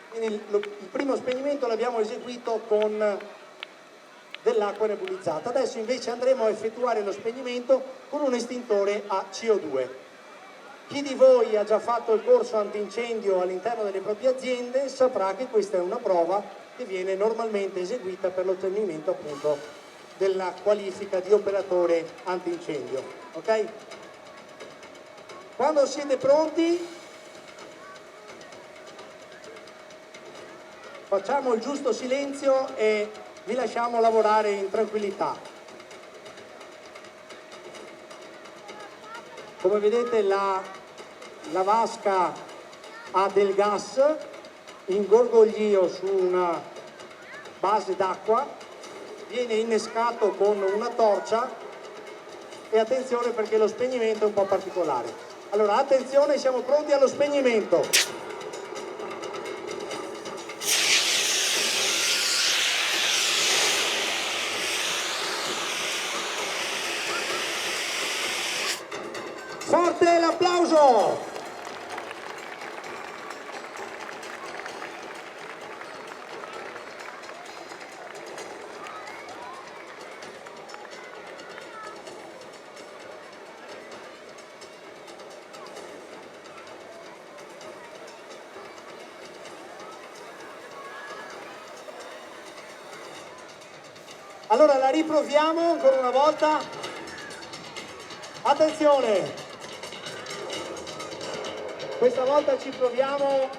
Quindi il primo spegnimento l'abbiamo eseguito con dell'acqua nebulizzata. Adesso invece andremo a effettuare lo spegnimento con un estintore a CO2. Chi di voi ha già fatto il corso antincendio all'interno delle proprie aziende saprà che questa è una prova che viene normalmente eseguita per l'ottenimento appunto della qualifica di operatore antincendio. Ok? Quando siete pronti facciamo il giusto silenzio e vi lasciamo lavorare in tranquillità. Come vedete la vasca ha del gas in gorgoglio su una base d'acqua, viene innescato con una torcia e attenzione perché lo spegnimento è un po' particolare. Allora attenzione, siamo pronti allo spegnimento. Forte l'applauso! Allora la riproviamo ancora una volta. Attenzione! Questa volta ci proviamo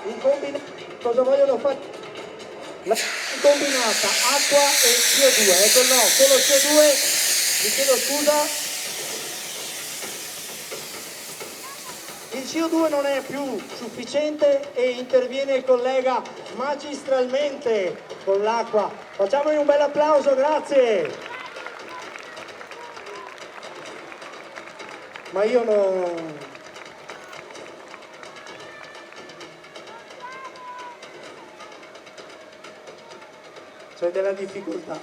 in combinata. Cosa vogliono fare? La combinata acqua e CO2. Ecco no, solo CO2. Vi chiedo scusa. CO2 non è più sufficiente e interviene il collega magistralmente con l'acqua. Facciamogli un bel applauso, grazie. Ma io non... C'è della difficoltà.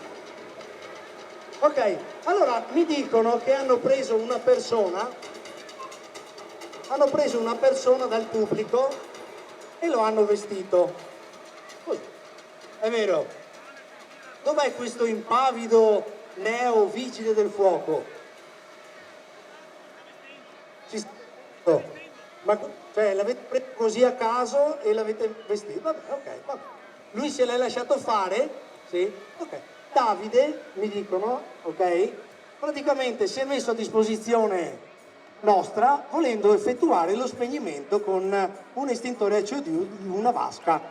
Ok, allora mi dicono che hanno preso una persona dal pubblico e lo hanno vestito. Così. È vero. Dov'è questo impavido neo vigile del fuoco? Ma cioè, l'avete preso così a caso e l'avete vestito? Vabbè, ok, vabbè. Lui se l'è lasciato fare? Sì? Ok. Davide, mi dicono, ok? Praticamente si è messo a disposizione nostra volendo effettuare lo spegnimento con un estintore a CO2 di una vasca.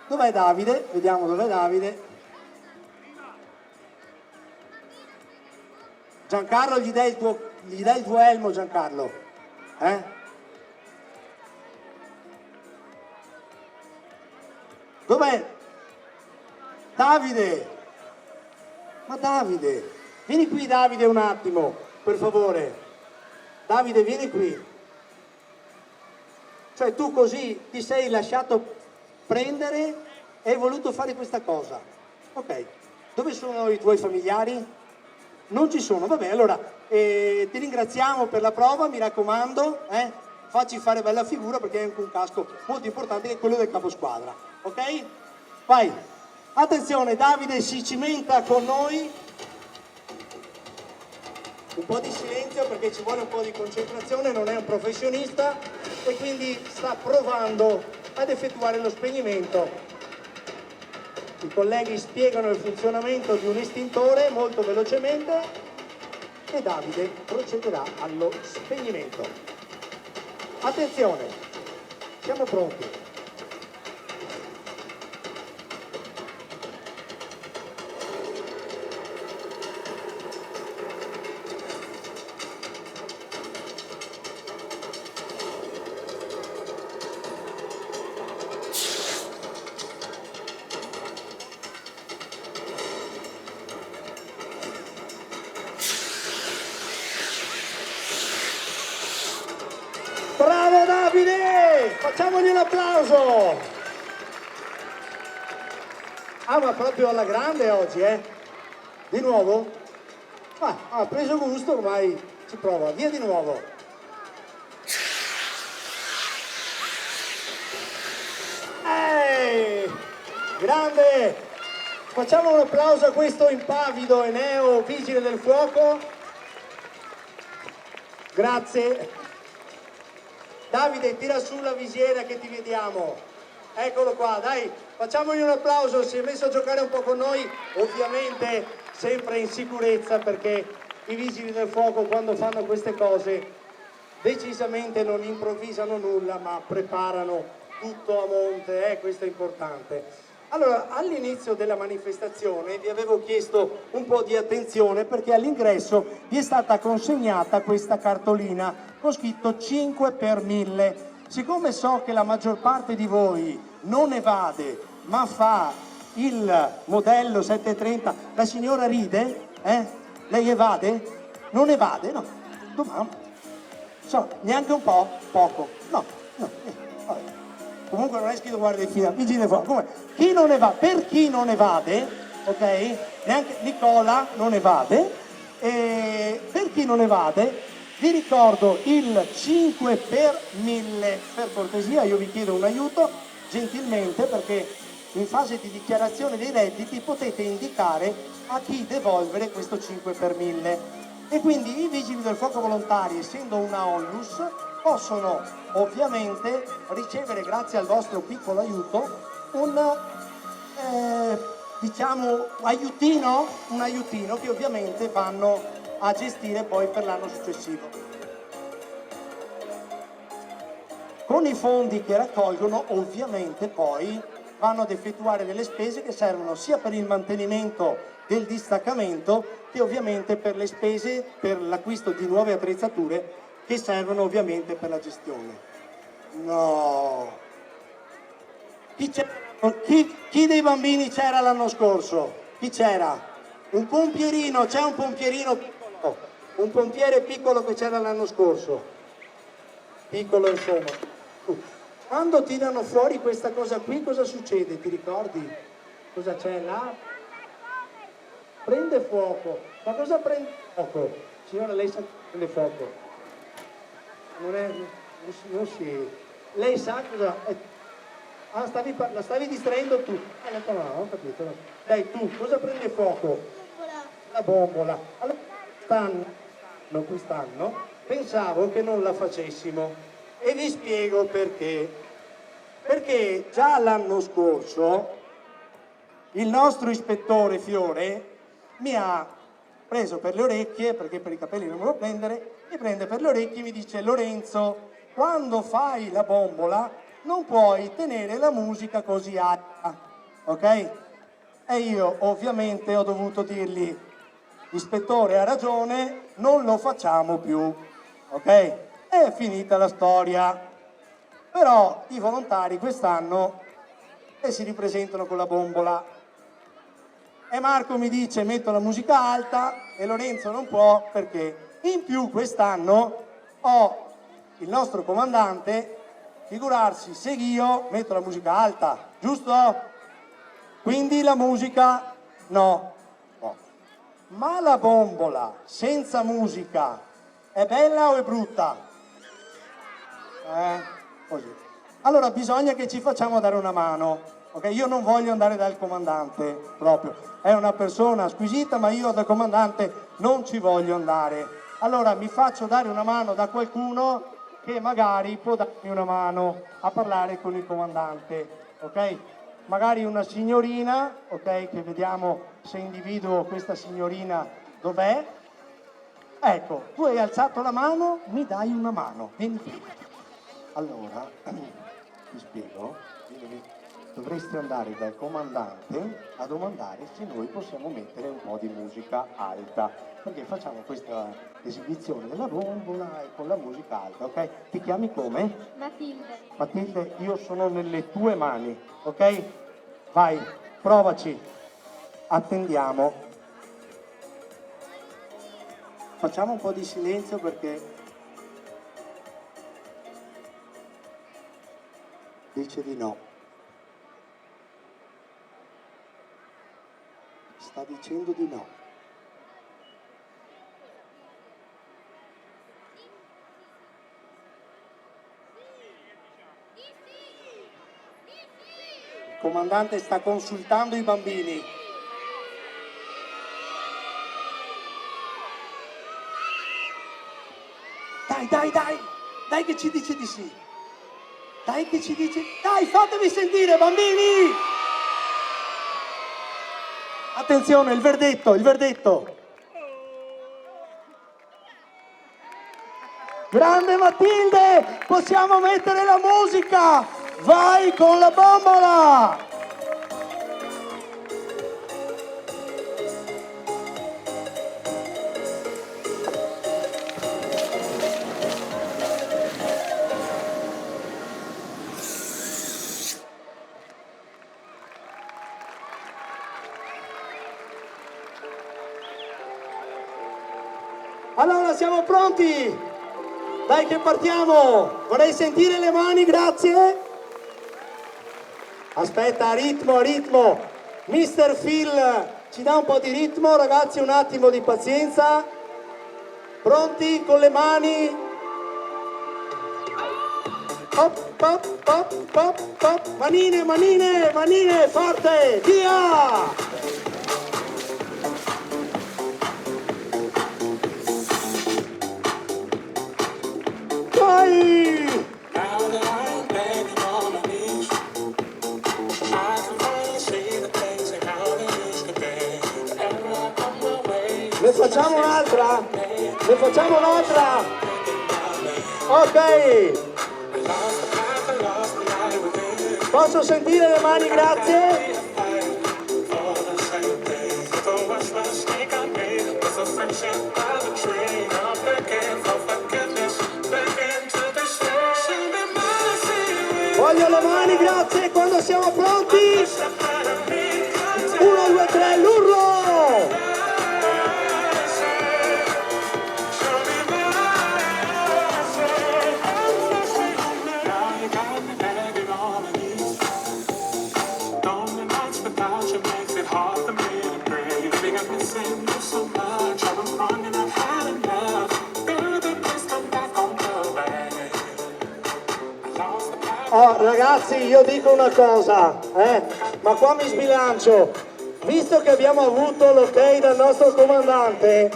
Dov'è Davide? Vediamo dov'è Davide. Giancarlo, gli dai il tuo elmo, Giancarlo? Dov'è? Davide! Ma Davide! Vieni qui Davide un attimo, per favore. Davide, vieni qui. Cioè tu così ti sei lasciato prendere e hai voluto fare questa cosa. Ok. Dove sono i tuoi familiari? Non ci sono, vabbè, allora ti ringraziamo per la prova, mi raccomando, facci fare bella figura perché è anche un casco molto importante che è quello del caposquadra, ok? Vai, attenzione, Davide si cimenta con noi, un po' di silenzio perché ci vuole un po' di concentrazione, non è un professionista e quindi sta provando ad effettuare lo spegnimento. I colleghi spiegano il funzionamento di un estintore molto velocemente e Davide procederà allo spegnimento. Attenzione, siamo pronti. Bravo Davide! Facciamogli un applauso! Ah, ma proprio alla grande oggi, Di nuovo? Ha preso gusto, ormai ci prova. Via di nuovo. Grande! Facciamo un applauso a questo impavido e neo vigile del fuoco. Grazie. Davide, tira su la visiera che ti vediamo. Eccolo qua, dai, facciamogli un applauso, si è messo a giocare un po' con noi, ovviamente sempre in sicurezza perché i vigili del fuoco quando fanno queste cose decisamente non improvvisano nulla ma preparano tutto a monte, questo è importante. Allora, all'inizio della manifestazione vi avevo chiesto un po' di attenzione perché all'ingresso vi è stata consegnata questa cartolina con scritto 5 per 1000. Siccome so che la maggior parte di voi non evade, ma fa il modello 730, la signora ride? Lei evade? Non evade? No. Domani. So, neanche un po'? Poco. No. Vabbè. Comunque non è scritto guardia di finanza, vigile fuori. Comunque, chi non evade, per chi non evade, ok? Neanche Nicola non evade, e per chi non evade, vi ricordo il 5 per 1000, per cortesia, io vi chiedo un aiuto, gentilmente, perché in fase di dichiarazione dei redditi potete indicare a chi devolvere questo 5 per 1000. E quindi i vigili del fuoco volontari, essendo una onlus, possono ovviamente ricevere, grazie al vostro piccolo aiuto, un aiutino che ovviamente vanno a gestire poi per l'anno successivo. Con i fondi che raccolgono ovviamente poi vanno ad effettuare delle spese che servono sia per il mantenimento del distaccamento che ovviamente per le spese per l'acquisto di nuove attrezzature che servono ovviamente per la gestione. No! Chi dei bambini c'era l'anno scorso? Chi c'era? Un pompierino, c'è un pompierino piccolo, un pompiere piccolo che c'era l'anno scorso. Piccolo insomma. Quando tirano fuori questa cosa qui, cosa succede? Ti ricordi? Cosa c'è là? Prende fuoco. Ma cosa prende fuoco? Signora, lei sa che prende fuoco? Non si... Lei sa cosa... Ah, la stavi distraendo tu. No, ho capito. No. Dai, tu, cosa prende fuoco? La bombola. Allora, quest'anno pensavo che non la facessimo e vi spiego perché. Perché già l'anno scorso il nostro ispettore Fiore mi ha preso per le orecchie, perché per i capelli non me lo prendere, mi prende per le orecchie e mi dice: Lorenzo, quando fai la bombola non puoi tenere la musica così alta, ok? E io ovviamente ho dovuto dirgli: ispettore ha ragione, non lo facciamo più, ok? È finita la storia. Però i volontari quest'anno si ripresentano con la bombola e Marco mi dice metto la musica alta e Lorenzo non può perché in più quest'anno ho il nostro comandante, figurarsi se io metto la musica alta, giusto? Quindi la musica no. Ma la bombola senza musica è bella o è brutta? Così. Allora bisogna che ci facciamo dare una mano, ok? Io non voglio andare dal comandante proprio, è una persona squisita, ma io dal comandante non ci voglio andare. Allora mi faccio dare una mano da qualcuno che magari può darmi una mano a parlare con il comandante, ok? Magari una signorina, ok? Che vediamo se individuo questa signorina dov'è. Ecco, tu hai alzato la mano, mi dai una mano, vieni qui. Allora, ti spiego, dovresti andare dal comandante a domandare se noi possiamo mettere un po' di musica alta, perché facciamo questa esibizione della bombola e con la musica alta, ok? Ti chiami come? Matilde. Matilde, io sono nelle tue mani, ok? Vai, provaci, attendiamo. Facciamo un po' di silenzio perché... Dice di no. Sta dicendo di no. Il comandante sta consultando i bambini. Dai che ci dice di sì. Dai che ci dice, dai fatevi sentire bambini! Attenzione, il verdetto, il verdetto. Grande Matilde, possiamo mettere la musica! Vai con la bombola! Allora siamo pronti? Dai che partiamo! Vorrei sentire le mani, grazie! Aspetta, ritmo, ritmo! Mister Phil ci dà un po' di ritmo, ragazzi, un attimo di pazienza. Pronti con le mani? Hop, hop, hop, hop, hop! Manine, manine, manine, forte! Via! Ne facciamo un'altra? Ne facciamo un'altra? Ok. Posso sentire le mani, grazie? siamo pronti? 1, 2, 3, l'urlo! Oh, ragazzi, io dico una cosa, ma qua mi sbilancio. Visto che abbiamo avuto l'ok dal nostro comandante,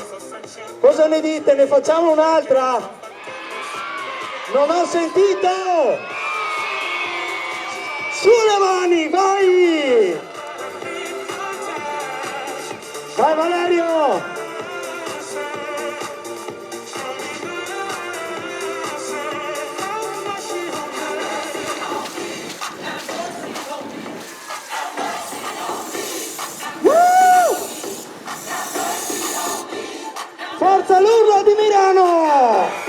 cosa ne dite? Ne facciamo un'altra? Non ho sentito! Su le mani, vai! Vai Valerio! Forza l'urlo di Milano!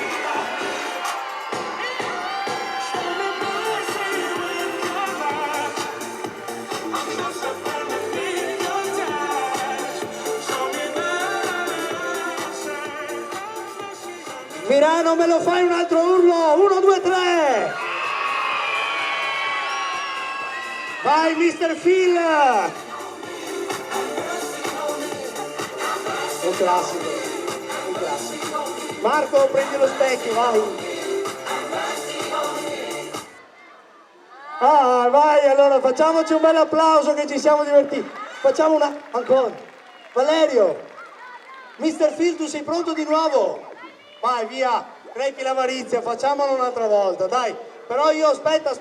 Milano, me lo fai un altro urlo? 1, 2, 3! Vai Mr. Phil! Un classico. Marco, prendi lo specchio, vai! Ah, vai, allora facciamoci un bel applauso che ci siamo divertiti. Facciamo una... ancora. Valerio, Mr. Phil, tu sei pronto di nuovo? Vai, via, crepi l'avarizia, facciamolo un'altra volta, dai. Però io, aspetta.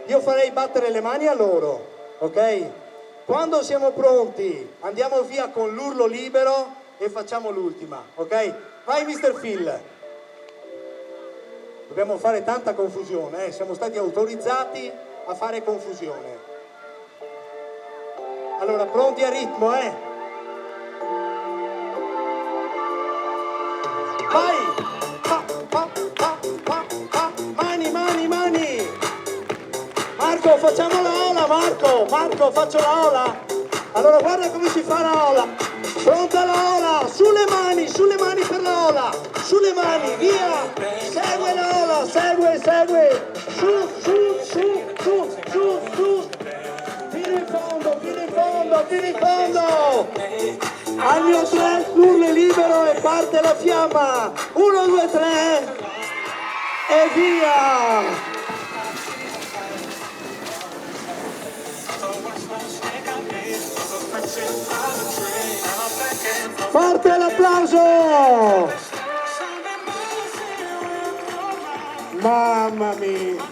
Io farei battere le mani a loro, ok? Quando siamo pronti, andiamo via con l'urlo libero e facciamo l'ultima, ok? Vai Mr. Phil. Dobbiamo fare tanta confusione, siamo stati autorizzati a fare confusione. Allora, pronti a ritmo, Vai! Mani! Marco, facciamo la ola, Marco, faccio la ola. Allora, guarda come si fa la ola. Pronta la ola, sulle mani per la ola, sulle mani, via, segue la ola, segue, su, fino in fondo, al mio 3 l'urlo è libero e parte la fiamma, 1, 2, 3 e via! Forte l'applauso! Mamma mia!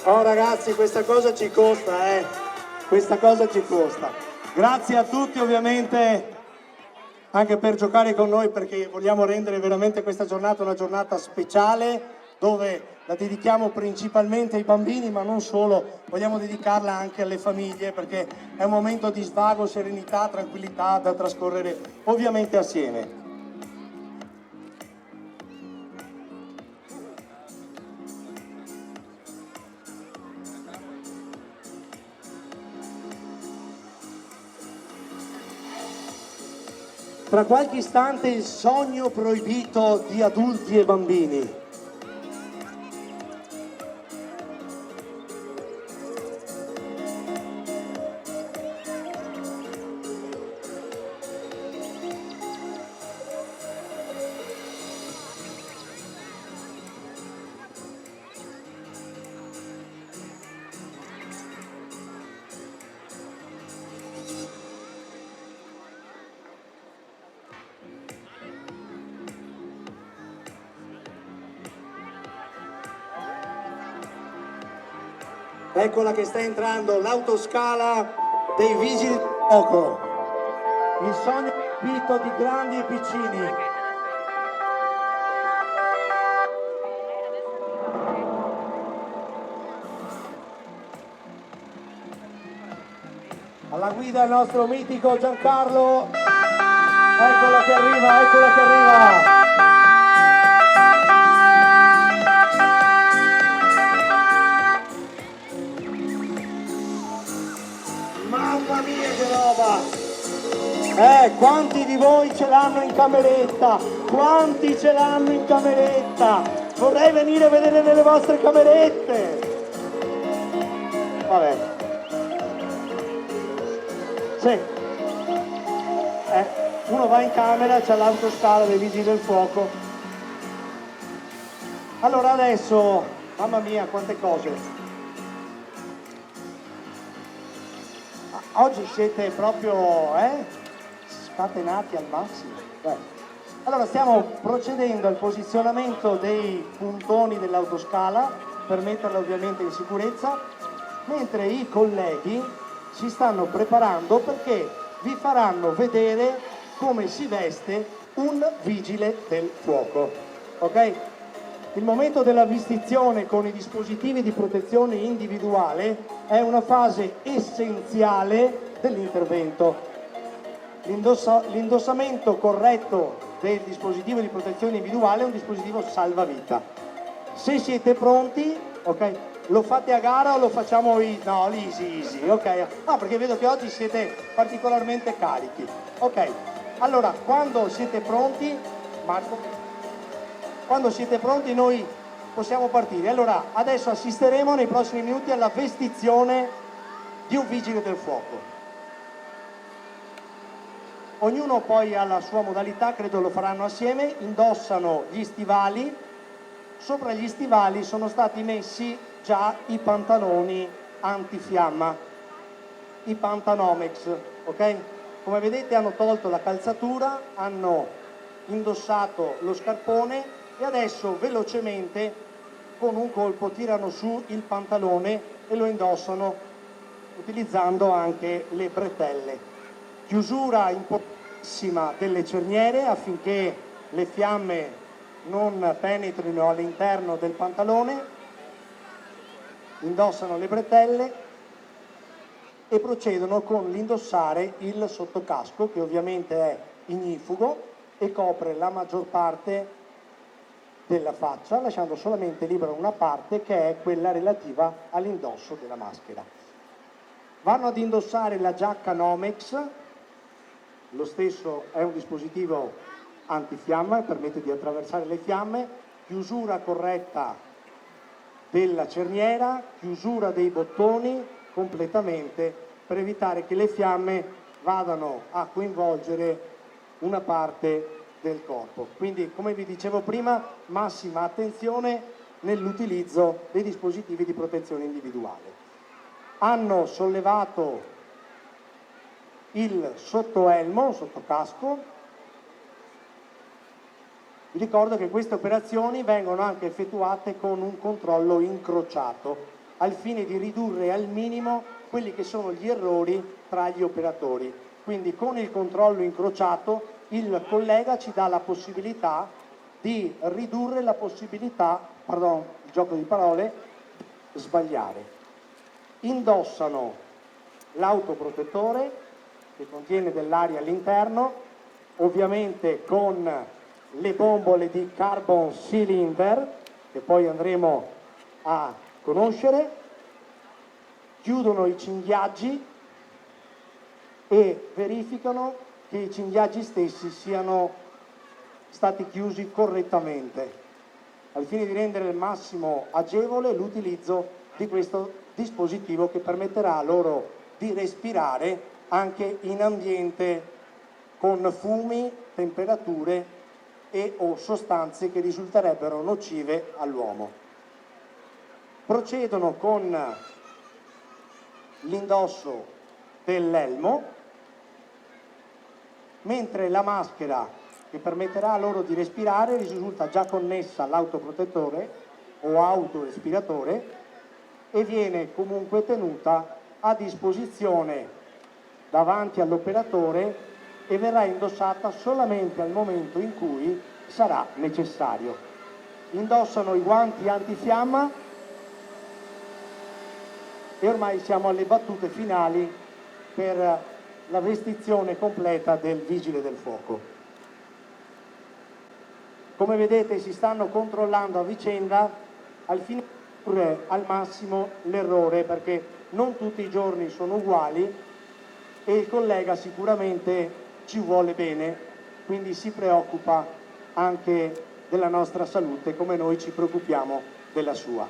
Oh ragazzi, questa cosa ci costa, Grazie a tutti ovviamente anche per giocare con noi, perché vogliamo rendere veramente questa giornata una giornata speciale, dove la dedichiamo principalmente ai bambini, ma non solo, vogliamo dedicarla anche alle famiglie, perché è un momento di svago, serenità, tranquillità da trascorrere ovviamente assieme. Tra qualche istante il sogno proibito di adulti e bambini. Eccola che sta entrando, l'autoscala dei Vigili del Fuoco, il sogno proibito di grandi e piccini. Alla guida il nostro mitico Giancarlo, eccola che arriva, brava! Quanti di voi ce l'hanno in cameretta? Quanti ce l'hanno in cameretta? Vorrei venire a vedere nelle vostre camerette! Vabbè. Sì. Uno va in camera, c'è l'autoscala dei vigili del fuoco. Allora adesso, mamma mia, quante cose. Oggi siete proprio scatenati al massimo. Allora stiamo procedendo al posizionamento dei puntoni dell'autoscala per metterla ovviamente in sicurezza, mentre i colleghi si stanno preparando perché vi faranno vedere come si veste un vigile del fuoco. Ok? Il momento della vestizione con i dispositivi di protezione individuale è una fase essenziale dell'intervento. L'indossamento corretto del dispositivo di protezione individuale è un dispositivo salvavita. Se siete pronti, ok? Lo fate a gara o lo facciamo no, easy, ok? No, perché vedo che oggi siete particolarmente carichi. Ok, allora quando siete pronti, Marco? Quando siete pronti noi possiamo partire. Allora, adesso assisteremo nei prossimi minuti alla vestizione di un vigile del fuoco. Ognuno poi ha la sua modalità, credo lo faranno assieme, indossano gli stivali, sopra gli stivali sono stati messi già i pantaloni antifiamma, i Pantanomex, ok? Come vedete hanno tolto la calzatura, hanno indossato lo scarpone e adesso velocemente con un colpo tirano su il pantalone e lo indossano utilizzando anche le bretelle. Chiusura importantissima delle cerniere affinché le fiamme non penetrino all'interno del pantalone, indossano le bretelle e procedono con l'indossare il sottocasco che ovviamente è ignifugo e copre la maggior parte della faccia, lasciando solamente libera una parte che è quella relativa all'indosso della maschera. Vanno ad indossare la giacca Nomex, lo stesso è un dispositivo antifiamma, permette di attraversare le fiamme, chiusura corretta della cerniera, chiusura dei bottoni completamente per evitare che le fiamme vadano a coinvolgere una parte del corpo. Quindi, come vi dicevo prima, massima attenzione nell'utilizzo dei dispositivi di protezione individuale. Hanno sollevato il sottoelmo, sottocasco. Vi ricordo che queste operazioni vengono anche effettuate con un controllo incrociato al fine di ridurre al minimo quelli che sono gli errori tra gli operatori. Quindi con il controllo incrociato il collega ci dà la possibilità di ridurre la possibilità, pardon, il gioco di parole, sbagliare. Indossano l'autoprotettore che contiene dell'aria all'interno, ovviamente con le bombole di carbon cylinder che poi andremo a conoscere, chiudono i cinghiaggi e verificano che i cinghiaggi stessi siano stati chiusi correttamente, al fine di rendere al massimo agevole l'utilizzo di questo dispositivo che permetterà loro di respirare anche in ambiente con fumi, temperature e o sostanze che risulterebbero nocive all'uomo. Procedono con l'indosso dell'elmo, mentre la maschera che permetterà loro di respirare risulta già connessa all'autoprotettore o autorespiratore e viene comunque tenuta a disposizione davanti all'operatore e verrà indossata solamente al momento in cui sarà necessario. Indossano i guanti antifiamma e ormai siamo alle battute finali per la vestizione completa del vigile del fuoco. Come vedete si stanno controllando a vicenda al fine di ridurre al massimo l'errore, perché non tutti i giorni sono uguali e il collega sicuramente ci vuole bene, quindi si preoccupa anche della nostra salute come noi ci preoccupiamo della sua.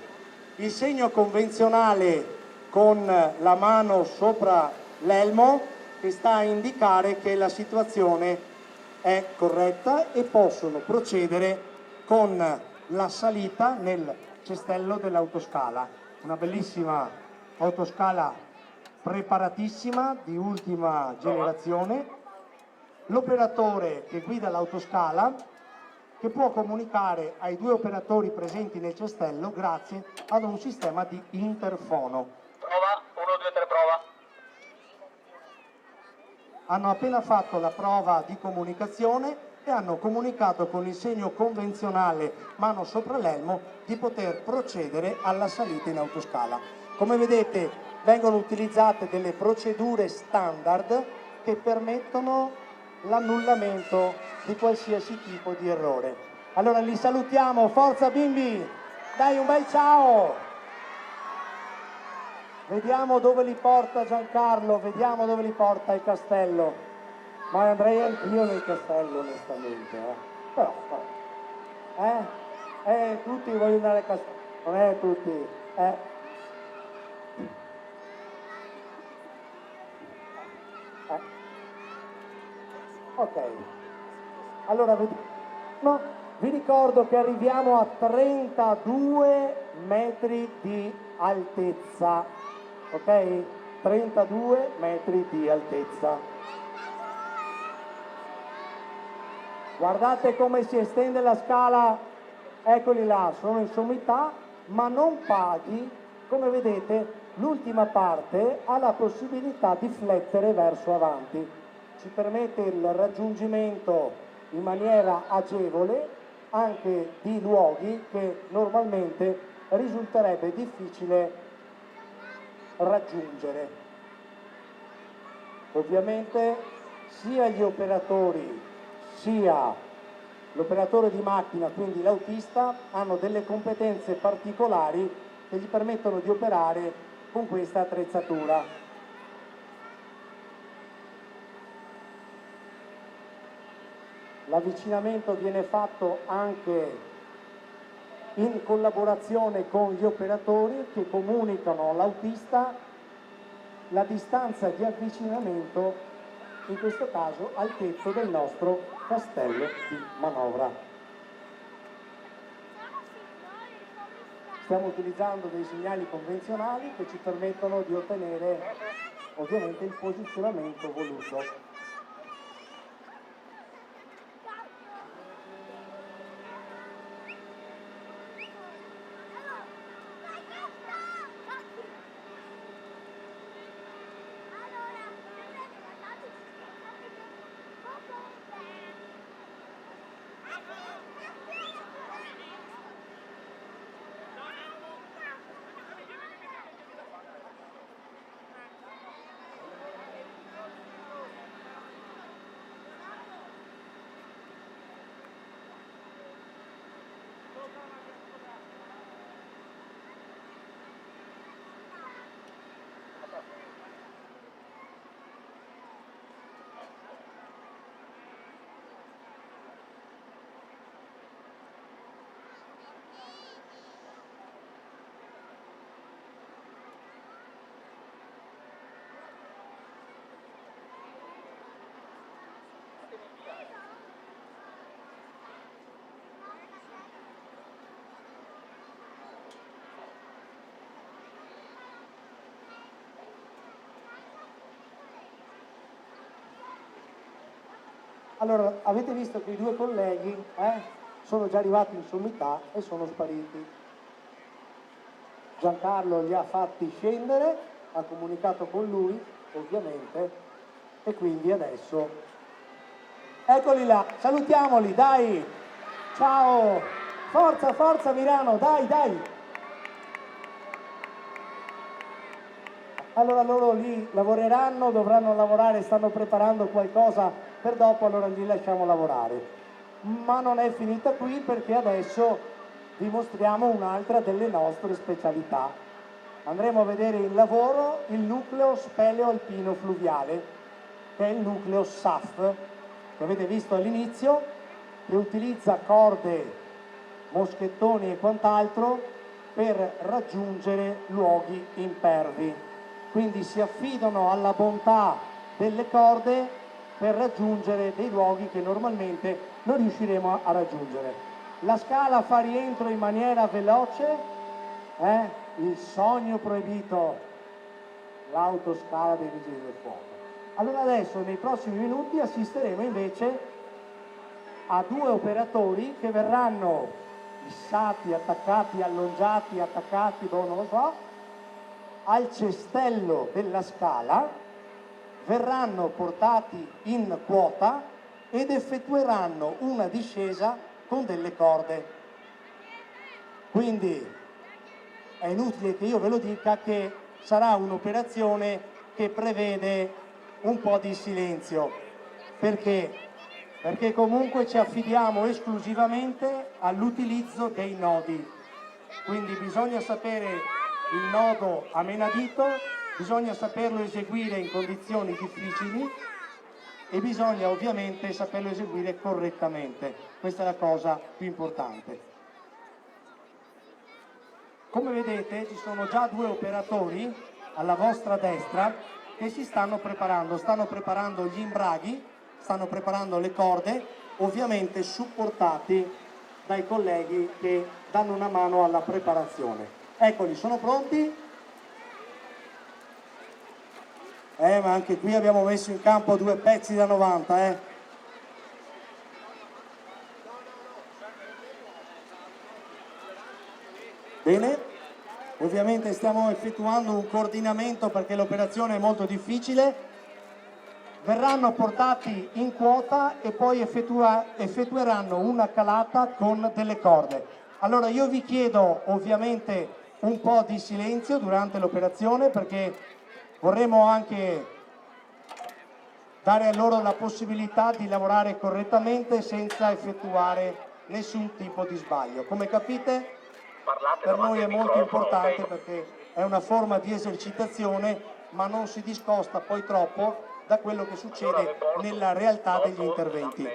Il segno convenzionale con la mano sopra l'elmo che sta a indicare che la situazione è corretta e possono procedere con la salita nel cestello dell'autoscala. Una bellissima autoscala preparatissima di ultima generazione. L'operatore che guida l'autoscala che può comunicare ai due operatori presenti nel cestello grazie ad un sistema di interfono. Prova, 1, 2, 3, prova. Hanno appena fatto la prova di comunicazione e hanno comunicato con il segno convenzionale mano sopra l'elmo di poter procedere alla salita in autoscala. Come vedete vengono utilizzate delle procedure standard che permettono l'annullamento di qualsiasi tipo di errore. Allora li salutiamo, forza bimbi, dai un bel ciao! Vediamo dove li porta Giancarlo, vediamo dove li porta il castello. Ma andrei anch'io nel castello onestamente, Però, tutti vogliono andare al castello, non è tutti, Ok, allora vi ricordo che arriviamo a 32 metri di altezza, ok? 32 metri di altezza. Guardate come si estende la scala, eccoli là, sono in sommità, ma non paghi, come vedete l'ultima parte ha la possibilità di flettere verso avanti. Ci permette il raggiungimento in maniera agevole anche di luoghi che normalmente risulterebbe difficile raggiungere. Ovviamente sia gli operatori sia l'operatore di macchina, quindi l'autista, hanno delle competenze particolari che gli permettono di operare con questa attrezzatura. L'avvicinamento viene fatto anche in collaborazione con gli operatori che comunicano all'autista la distanza di avvicinamento, in questo caso al tetto del nostro castello di manovra. Stiamo utilizzando dei segnali convenzionali che ci permettono di ottenere ovviamente il posizionamento voluto. Allora, avete visto che i due colleghi sono già arrivati in sommità e sono spariti. Giancarlo li ha fatti scendere, ha comunicato con lui, ovviamente, e quindi adesso... Eccoli là, salutiamoli, dai! Ciao! Forza, forza Milano, dai, dai! Allora loro lì lavoreranno, dovranno lavorare, stanno preparando qualcosa per dopo, allora li lasciamo lavorare. Ma non è finita qui perché adesso vi mostriamo un'altra delle nostre specialità. Andremo a vedere in lavoro il nucleo speleo alpino fluviale, che è il nucleo SAF, che avete visto all'inizio, che utilizza corde, moschettoni e quant'altro per raggiungere luoghi impervi. Quindi si affidano alla bontà delle corde per raggiungere dei luoghi che normalmente non riusciremo a raggiungere. La scala fa rientro in maniera veloce, il sogno proibito, l'autoscala dei vigili del fuoco. Allora adesso nei prossimi minuti assisteremo invece a due operatori che verranno fissati, attaccati, alloggiati, attaccati, non lo so, al cestello della scala, verranno portati in quota ed effettueranno una discesa con delle corde. Quindi è inutile che io ve lo dica che sarà un'operazione che prevede un po' di silenzio. Perché? Perché comunque ci affidiamo esclusivamente all'utilizzo dei nodi. Quindi bisogna sapere il nodo a menadito, bisogna saperlo eseguire in condizioni difficili e bisogna ovviamente saperlo eseguire correttamente. Questa è la cosa più importante. Come vedete ci sono già due operatori alla vostra destra che si stanno preparando gli imbraghi, stanno preparando le corde, ovviamente supportati dai colleghi che danno una mano alla preparazione. Eccoli, sono pronti? Ma anche qui abbiamo messo in campo due pezzi da 90, Bene, ovviamente stiamo effettuando un coordinamento perché l'operazione è molto difficile. Verranno portati in quota e poi effettueranno una calata con delle corde. Allora io vi chiedo ovviamente un po' di silenzio durante l'operazione perché vorremmo anche dare a loro la possibilità di lavorare correttamente senza effettuare nessun tipo di sbaglio. Come capite, per noi è molto importante perché è una forma di esercitazione, ma non si discosta poi troppo da quello che succede nella realtà degli interventi.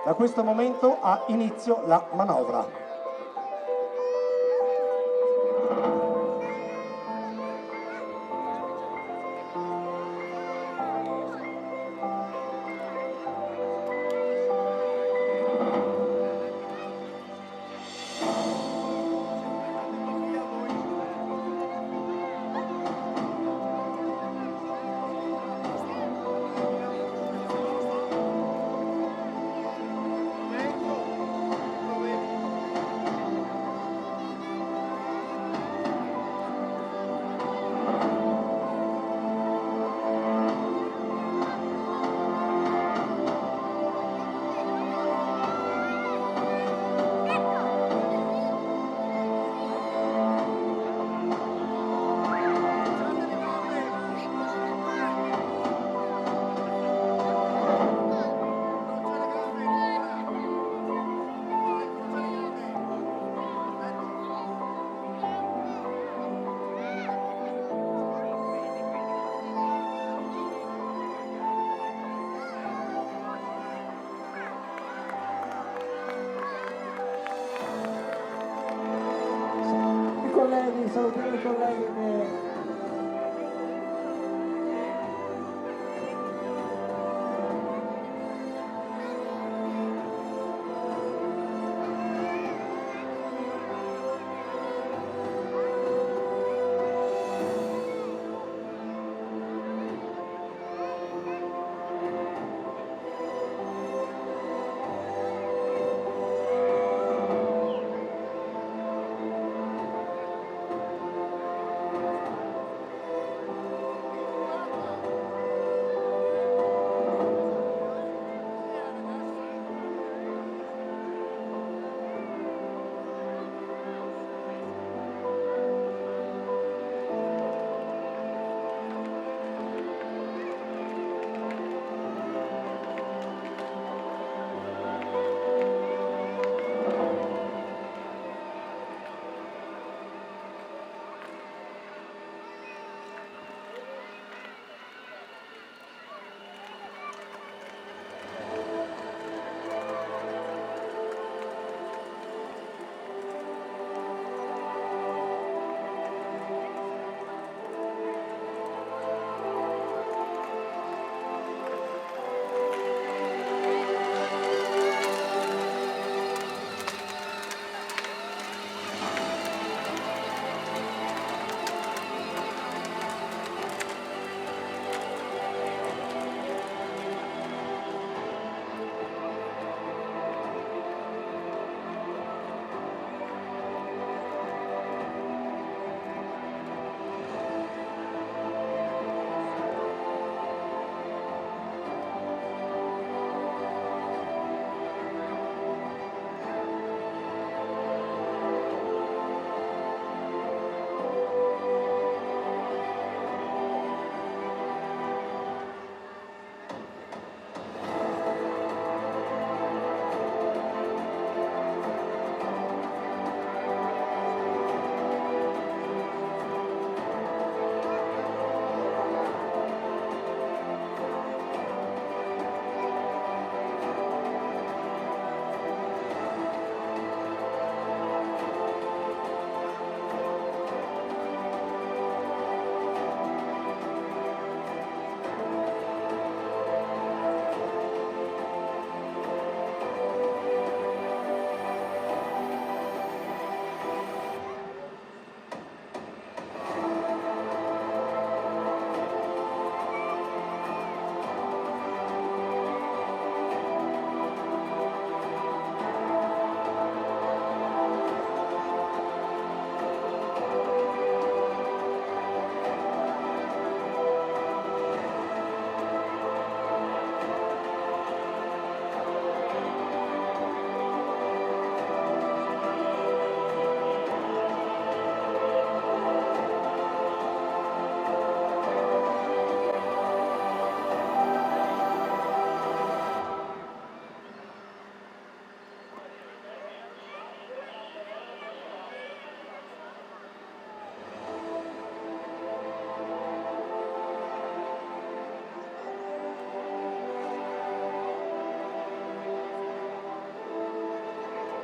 Da questo momento ha inizio la manovra. Salutiamo i colleghi che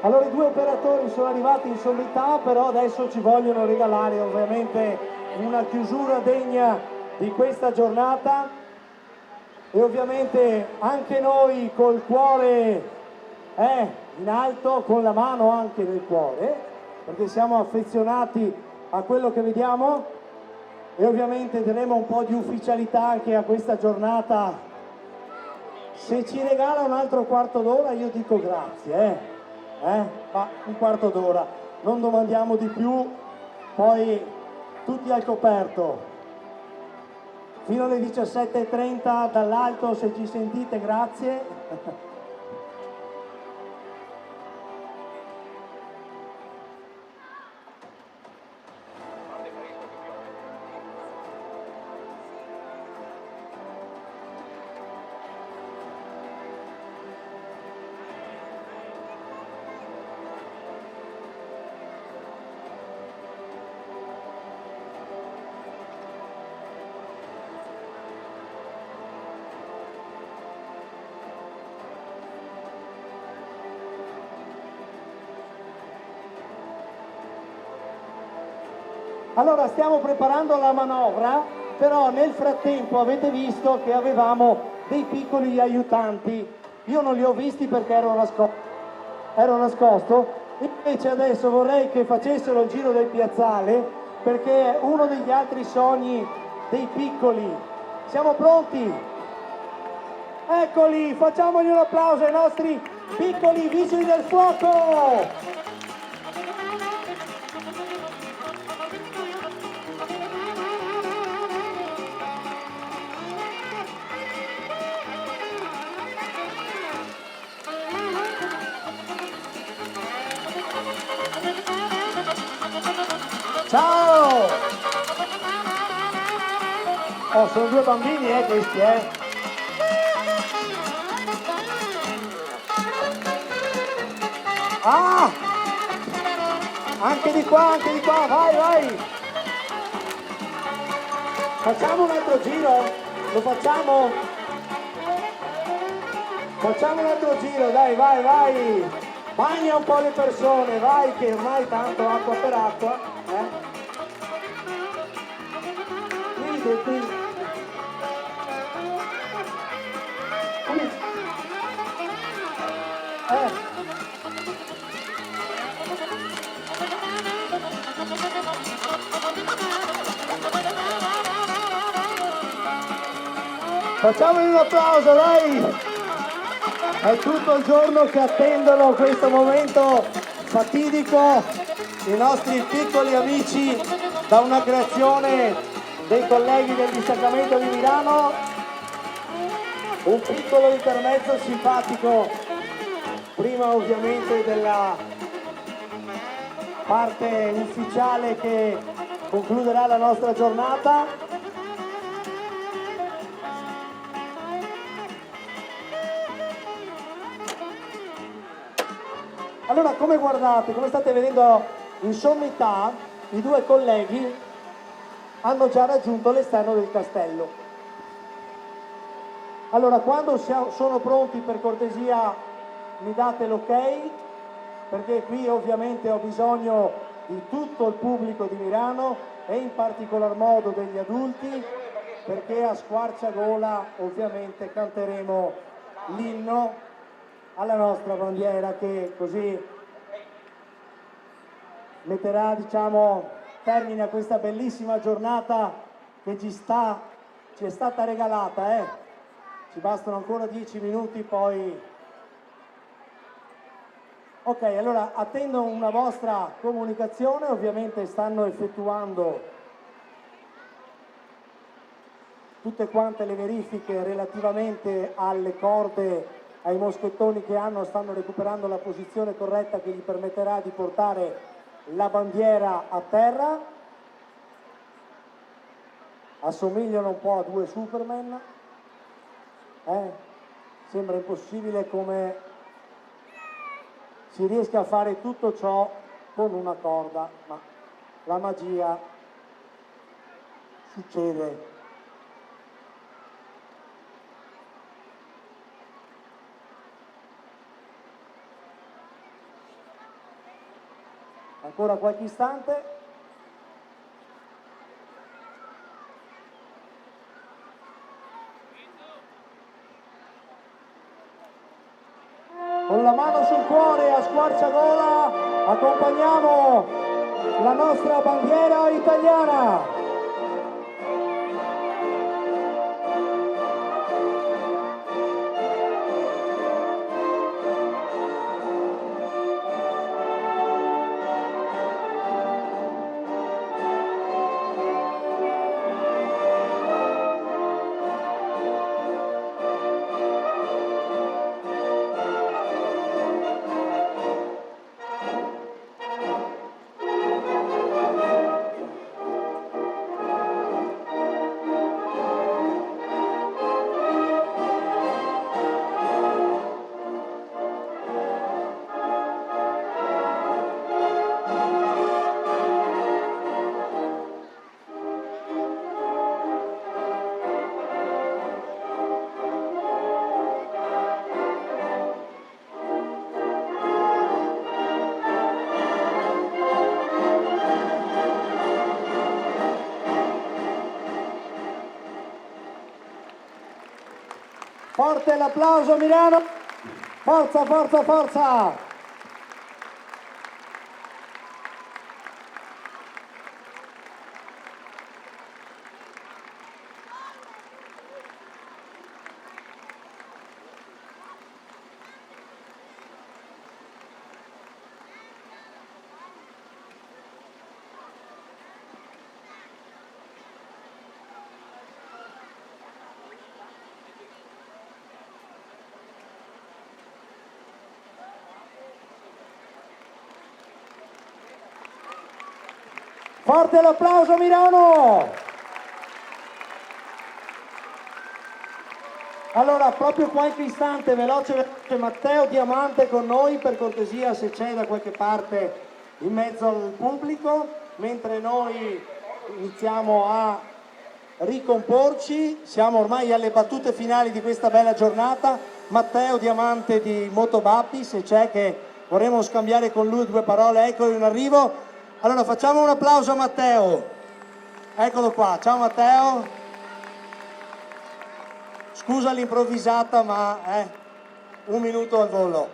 Allora i due operatori sono arrivati in sommità, però adesso ci vogliono regalare ovviamente una chiusura degna di questa giornata e ovviamente anche noi col cuore in alto, con la mano anche nel cuore, perché siamo affezionati a quello che vediamo e ovviamente daremo un po' di ufficialità anche a questa giornata. Se ci regala un altro quarto d'ora io dico grazie, ma un quarto d'ora, non domandiamo di più, poi tutti al coperto. Fino alle 17:30 dall'alto, se ci sentite, grazie. Allora stiamo preparando la manovra, però nel frattempo avete visto che avevamo dei piccoli aiutanti. Io non li ho visti perché ero nascosto, invece adesso vorrei che facessero il giro del piazzale perché è uno degli altri sogni dei piccoli. Siamo pronti? Eccoli, facciamogli un applauso ai nostri piccoli vigili del fuoco! Ciao! Oh, sono due bambini, questi, Ah! Anche di qua, vai, vai! Facciamo un altro giro? Lo facciamo? Facciamo un altro giro, dai, vai, vai! Bagna un po' le persone, vai, che ormai tanto acqua per acqua. Qui. Facciamogli un applauso, dai! È tutto il giorno che attendono questo momento fatidico i nostri piccoli amici da una creazione dei colleghi del distaccamento di Milano. Un piccolo intermezzo simpatico prima ovviamente della parte ufficiale che concluderà la nostra giornata. Allora, come guardate, come state vedendo in sommità, i due colleghi hanno già raggiunto l'esterno del castello. Allora, quando sono pronti, per cortesia, mi date l'ok, perché qui ovviamente ho bisogno di tutto il pubblico di Milano e in particolar modo degli adulti, perché a squarciagola ovviamente canteremo l'inno alla nostra bandiera, che così metterà, diciamo, termine a questa bellissima giornata che ci è stata regalata. Ci bastano ancora 10 minuti, poi... Ok, allora attendo una vostra comunicazione, ovviamente stanno effettuando tutte quante le verifiche relativamente alle corde, ai moschettoni che stanno recuperando la posizione corretta che gli permetterà di portare la bandiera a terra. Assomigliano un po' a due Superman, sembra impossibile come si riesca a fare tutto ciò con una corda, ma la magia succede. Ancora qualche istante. Con la mano sul cuore a squarciagola accompagniamo la nostra bandiera italiana. Forte l'applauso Milano, forza, forza, forza! Forte l'applauso Milano! Allora, proprio qualche istante, veloce, Matteo Diamante con noi, per cortesia, se c'è da qualche parte in mezzo al pubblico, mentre noi iniziamo a ricomporci, siamo ormai alle battute finali di questa bella giornata. Matteo Diamante di Motobappi, se c'è, che vorremmo scambiare con lui due parole, eccolo in arrivo. Allora facciamo un applauso a Matteo, eccolo qua, ciao Matteo, scusa l'improvvisata ma un minuto al volo.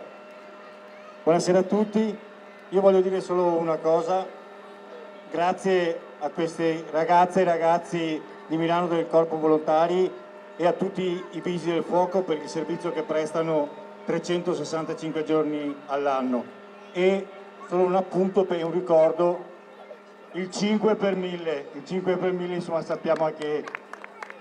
Buonasera a tutti, io voglio dire solo una cosa, grazie a queste ragazze e ragazzi di Milano del Corpo Volontari e a tutti i Vigili del Fuoco per il servizio che prestano 365 giorni all'anno. E solo un appunto per un ricordo, il 5 per 1000, insomma sappiamo anche,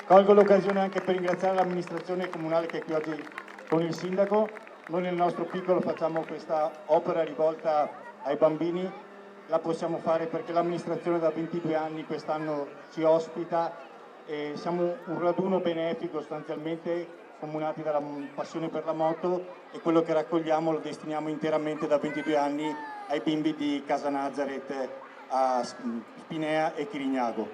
colgo l'occasione anche per ringraziare l'amministrazione comunale che è qui oggi con il sindaco. Noi nel nostro piccolo facciamo questa opera rivolta ai bambini, la possiamo fare perché l'amministrazione da 22 anni quest'anno ci ospita e siamo un raduno benefico sostanzialmente comunati dalla passione per la moto e quello che raccogliamo lo destiniamo interamente da 22 anni ai bimbi di Casa Nazareth, a Spinea e Chirignago.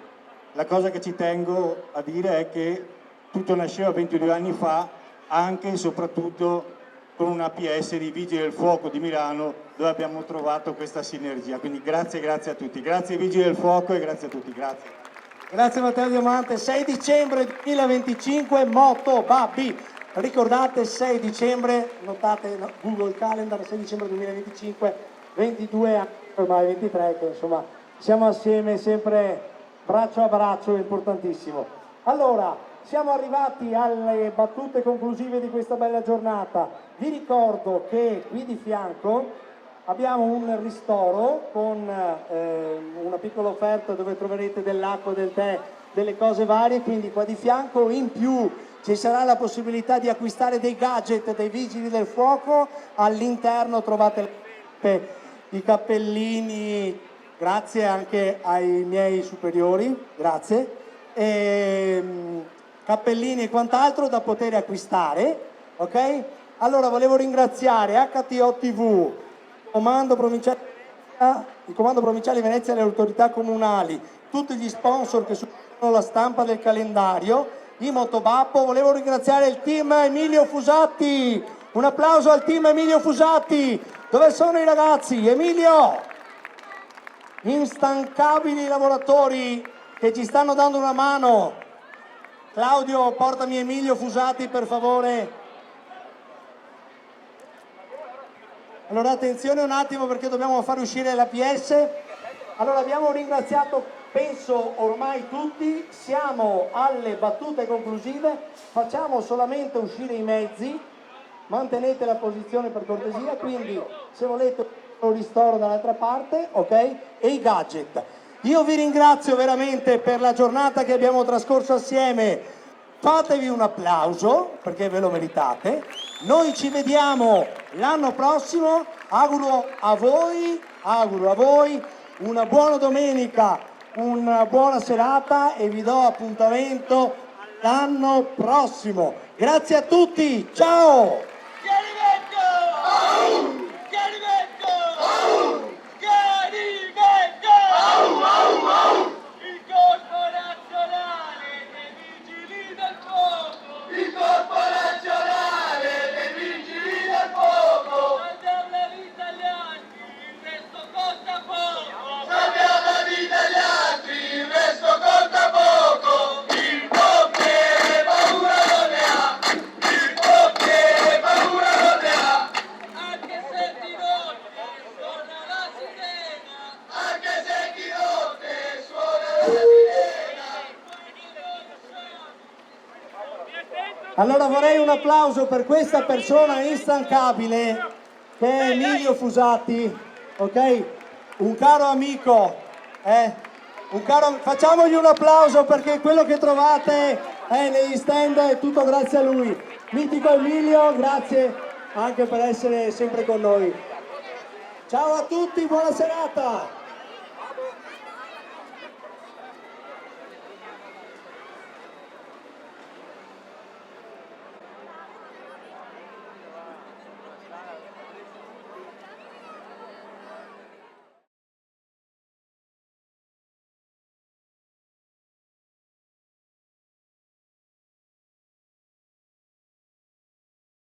La cosa che ci tengo a dire è che tutto nasceva 22 anni fa anche e soprattutto con una APS di Vigili del Fuoco di Milano dove abbiamo trovato questa sinergia. Quindi grazie a tutti, grazie ai Vigili del Fuoco e grazie a tutti, grazie. Grazie Matteo Diamante, 6 dicembre 2025, Motobappi. Ricordate 6 dicembre, notate Google Calendar, 6 dicembre 2025, 22 anni, ormai 23, che insomma siamo assieme sempre braccio a braccio, è importantissimo. Allora, siamo arrivati alle battute conclusive di questa bella giornata. Vi ricordo che qui di fianco abbiamo un ristoro con una piccola offerta dove troverete dell'acqua, del tè, delle cose varie, quindi qua di fianco in più ci sarà la possibilità di acquistare dei gadget dei Vigili del Fuoco, all'interno trovate i cappellini, grazie anche ai miei superiori, grazie, cappellini e quant'altro da poter acquistare, ok? Allora volevo ringraziare HTO TV, il Comando Provinciale di Venezia e le autorità comunali, tutti gli sponsor che sono la stampa del calendario, i Motobappo. Volevo ringraziare il team Emilio Fusatti, un applauso al team Emilio Fusatti. Dove sono i ragazzi? Emilio, instancabili lavoratori che ci stanno dando una mano. Claudio, portami Emilio Fusati per favore. Allora attenzione un attimo perché dobbiamo far uscire la PS. Allora abbiamo ringraziato, penso ormai tutti, siamo alle battute conclusive, facciamo solamente uscire i mezzi, mantenete la posizione per cortesia, quindi se volete un ristoro dall'altra parte, ok? E i gadget. Io vi ringrazio veramente per la giornata che abbiamo trascorso assieme, fatevi un applauso perché ve lo meritate, noi ci vediamo l'anno prossimo, auguro a voi una buona domenica, una buona serata e vi do appuntamento l'anno prossimo. Grazie a tutti, ciao! Il corpo nazionale dei vigili del fuoco! Il corpo nazionale dei vigili del fuoco! Salviamo la vita agli altri, il resto costa poco! Salviamo la vita agli altri, il resto costa poco! Il pompiere paura non ne ha! Il pompiere paura non ne ha! Anche se di notte suona la sirena! Anche se di notte suona la sirena! Allora vorrei un applauso per questa persona instancabile che è Emilio Fusati, ok? Un caro amico, facciamogli un applauso perché quello che trovate negli stand è tutto grazie a lui. Mitico Emilio, grazie anche per essere sempre con noi. Ciao a tutti, buona serata!